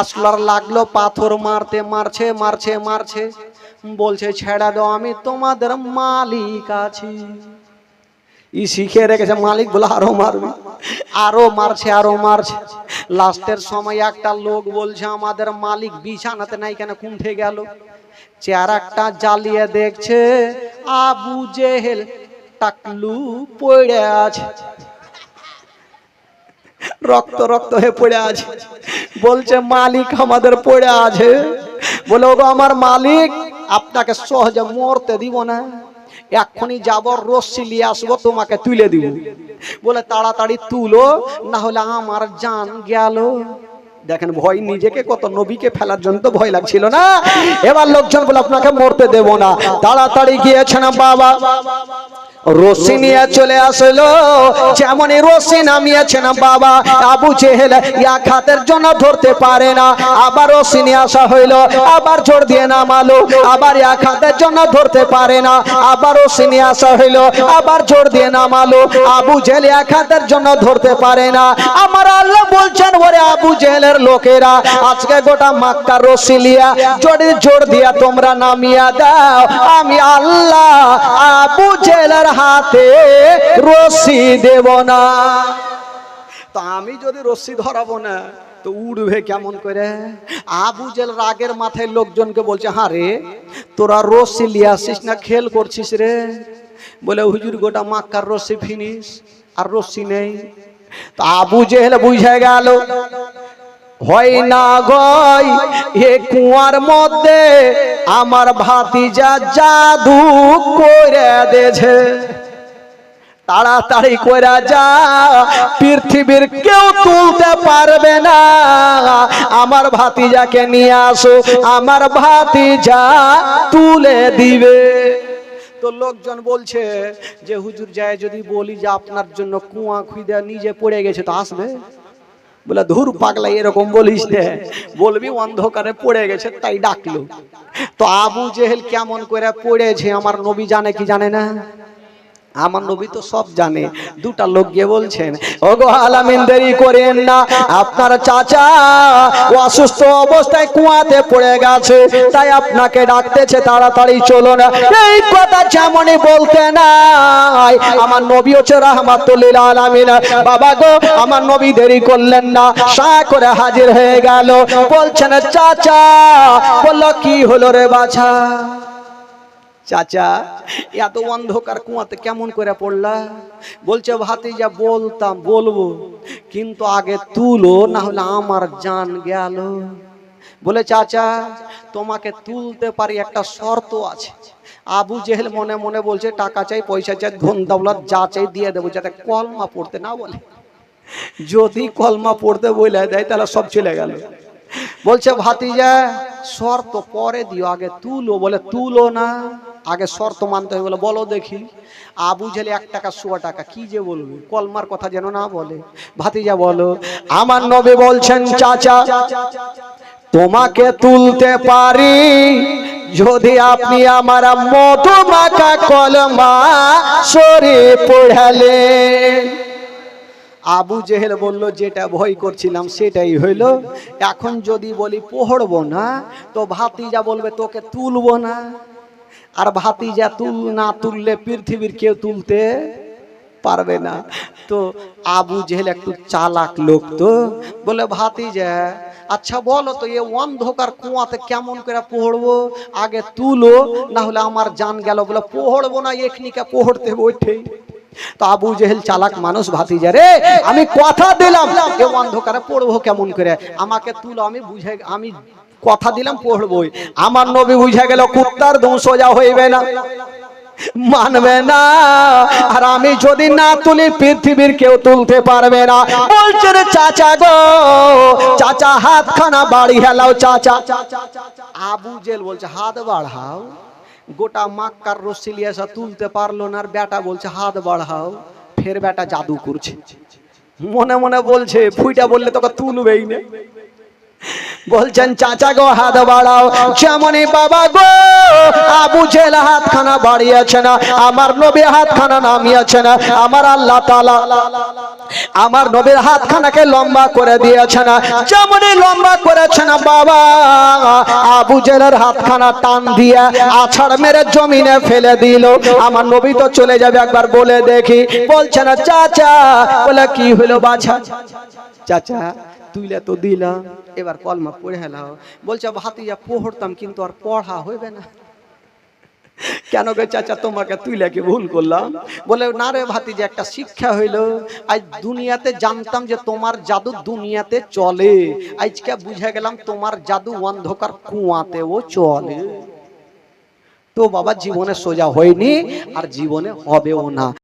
B: আসলার লাগলো পাথর মারতে, মারছে মারছে মারছে, বলছে ছেড়া দাও, আমি তোমাদের মালিক আছি। ই শিখে রেখেছে, মালিক বলে আরো মারবে, আরো মারছে আরো মারছে। লাস্টের সময় একটা লোক বলছে আমাদের মালিক বিছানাতে নাই কেন, কুণ্ঠে গেল। চেহারাটা জ্বালিয়ে দেখছে আবু জেহেল টাকলু পড়ে আছে, রক্ত রক্ত হয়ে পড়ে আছে। বলছে মালিক আমাদের পড়ে আছে। বলে ওগো আমার মালিক, আপনাকে সহজে মরতে দিব না, এক্ষুনি যাব, রশ্মি নিয়ে আসবো, তোমাকে তুলে দিব। বলে তাড়াতাড়ি তুলো, না হলে আমার জান গেল। দেখেন ভয়, নিজেকে কত, নবীকে ফেলার জন্য তো ভয় লাগছিল না। এবার লোকজন বলে আপনাকে মরতে দেব না। তাড়াতাড়ি গিয়েছে না বাবা, রশি নিয়ে চলে আসলো। যেমনই রশি নামিয়েছে না বাবা, আবু জেহেল এক হাতের জন্য ধরতে পারে না, আবার রশি নিয়ে আসা হইলো, আবার জোর দিয়ে নামালো, আবার এক হাতের জন্য ধরতে পারে না, আবার রশি নিয়ে আসা হইলো, আবার জোর দিয়ে নামালো। আবু জেহেল এক হাতের জন্য ধরতে পারে না। আমার আল্লাহ বলছেন ওরে আবু জেহেলের লোকেরা, আজকে গোটা মক্কা রশি লিয়া যদি জোর দিয়া তোমরা নামিয়া দাও, আমি আল্লাহ আবু জেহেলের হাতে রশি দেব না। তো আমি যদি রশি ধরাবো না তো উড়বে কেমন করে? আবু জেহেল রাগের মাথায় লোকজনকে বলছে, হ্যাঁ রে তোরা রশি লিয়ে আসিস না, খেল করছিস রে? বলে হুজুর গোটা মক্কার রশি ফিনিশ, আর রশি নেই। তো আবু জেহেল বুঝে গেল হয় না গই এ কুয়ার মধ্যে আমার ভাতিজা জাদু করে দেছে। তাড়াতাড়ি কইরা যা, পৃথিবীর কেউ তুলতে পারবে না, আমার ভাতিজাকে নিয়ে আসো, আমার ভাতিজা তুলে দিবে। তো লোকজন বলছে যে হুজুর যায় যদি বলি যে আপনার জন্য কুয়া খুঁজে নিজে পড়ে গেছে তো আসবে? বলে ধুর পাগলা, এরকম বলিস না, বলবি অন্ধকারে পড়ে গেছে তাই ডাকলো। তো আবু জেহেল কেমন করে পড়েছে আমার নবী জানে কি জানে না? আমার নবী তো সব জানে। দুটা লোক গিয়ে বলছেন, ওগো আলামিন দেরি করেন না, আপনার চাচা অসুস্থ অবস্থায় কুয়াতে পড়ে গেছে, তাই আপনাকে ডাকতেছে, তাড়াতাড়ি চলো না। এই কথা যেমনই বলতে নাই, আমার নবী হচ্ছে রাহমাতুল লিল আলামিন। বাবা গো, আমার নবী দেরি করলেন না, সা করে হাজির হয়ে গেল। বলছেন চাচা, বললো কি হলো রে বাছা? চাচা এত অন্ধকার কুয়াতে কেমন করে পড়লা? বলছে ভাতিজা বলবো, কিন্তু আগে তুলো, না হলে আমার জান গেল। বলে চাচা তোমাকে তুলতে পারি, একটা শর্ত আছে। আবু জেহেল মনে মনে বলছে টাকা চাই, পয়সা চাই, ধন দৌলত যা চাই দিয়ে দেবো, যাতে কলমা পড়তে না বলে। যদি কলমা পড়তে বলে দেয় তাহলে সব চলে গেল। বলছে ভাতিজা শর্ত পরে দিও, আগে তুলো। বলে তুলো না, আগে শর্ত মানতে হবে। বলে বলো দেখি। আবু জেহেল 1 টাকা 100 টাকা কি যে বলবে, কলমার কথা যেন না বলে। ভাতিজা বলো। আমার নবী বলছেন চাচা তোমাকে তুলতে পারি যদি আপনি আমার মধু মাখা কলমা শরীফ পড়ালেন। আবু জেহেল বলল যেটা ভয় করছিলাম সেটাই হইল। এখন যদি বলি পড়বো না, তো ভাতিজা বলবে তোকে তুলবো না। আর ভাতিজা না তুললে পৃথিবীর কেউ তুলতে পারবে না। তো আবু জেহেল একটু চালাক লোক, তো বলে ভাতিজা আচ্ছা বলো তো, এ অন্ধকার কুয়াতে কেমন করে পড়বো? আগে তুলো, না হলে আমার জান গেল। বলে পড়বো না, এখনিকে পড়তে বইঠে। তো আবু জেহেল চালাক মানুষ, ভাতিজা রে আমি কথা দিলাম এ অন্ধকারে পড়বো কেমন করে, আমাকে তুলো, আমি কথা দিলাম পড়বই। আমার নবী বুঝে গেল কুত্তার দম সোজা হইবে না, মানবে না। আর আমি যদি না তুলি পৃথিবীর কেউ তুলতে পারবে না। বলছে রে চাচা গো, চাচা হাতখানা বাড়ি হেলাও। চাচা আবু জেহেল বলছে হাত বাড়াও। গোটা মাক্কার রস্সি লিয়ে তুলতে পারলো না, আর বেটা বলছে হাত বাড়াও। ফের বেটা জাদু করছে, মনে মনে বলছে ফুইটা বললে তোকে তুলবেই না। বলছেন চাচা গো হাত বাড়াও। যেমনই বাবা গো আবু জেহেল হাতখানা বাড়িয়েছে না, আমার নবী হাতখানা নামিয়েছে না, আমার আল্লাহ তাআলা আমার নবীর হাতখানাকে লম্বা করে দিয়েছে না। যেমনই লম্বা করেছে না বাবা, আবু জেহেলের হাতখানা টান দিয়ে আছাড় মেরে জমিনে ফেলে দিল। আমার নবী তো চলে যাবে, একবার বলে দেখি। বলছে না চাচা, বলে কি হলো বাছা? চাচা তুইলে তো দিলাম, এবার কলমা পড়ে হেলাও। বলছে ভাতিজা পড়তাম, কিন্তু আর পড়া হইবে না। কেন গে চাচা তোমাকে তুইলে কি ভুল করলাম? বলে না রে ভাতিজা, একটা শিক্ষা হইল। আজ দুনিয়াতে জানতাম যে তোমার জাদু দুনিয়াতে চলে, আজকে বুঝে গেলাম তোমার জাদু অন্ধকার কুয়াতেও চলে। তো বাবা জীবনে সোজা হয়নি, আর জীবনে হবেও না।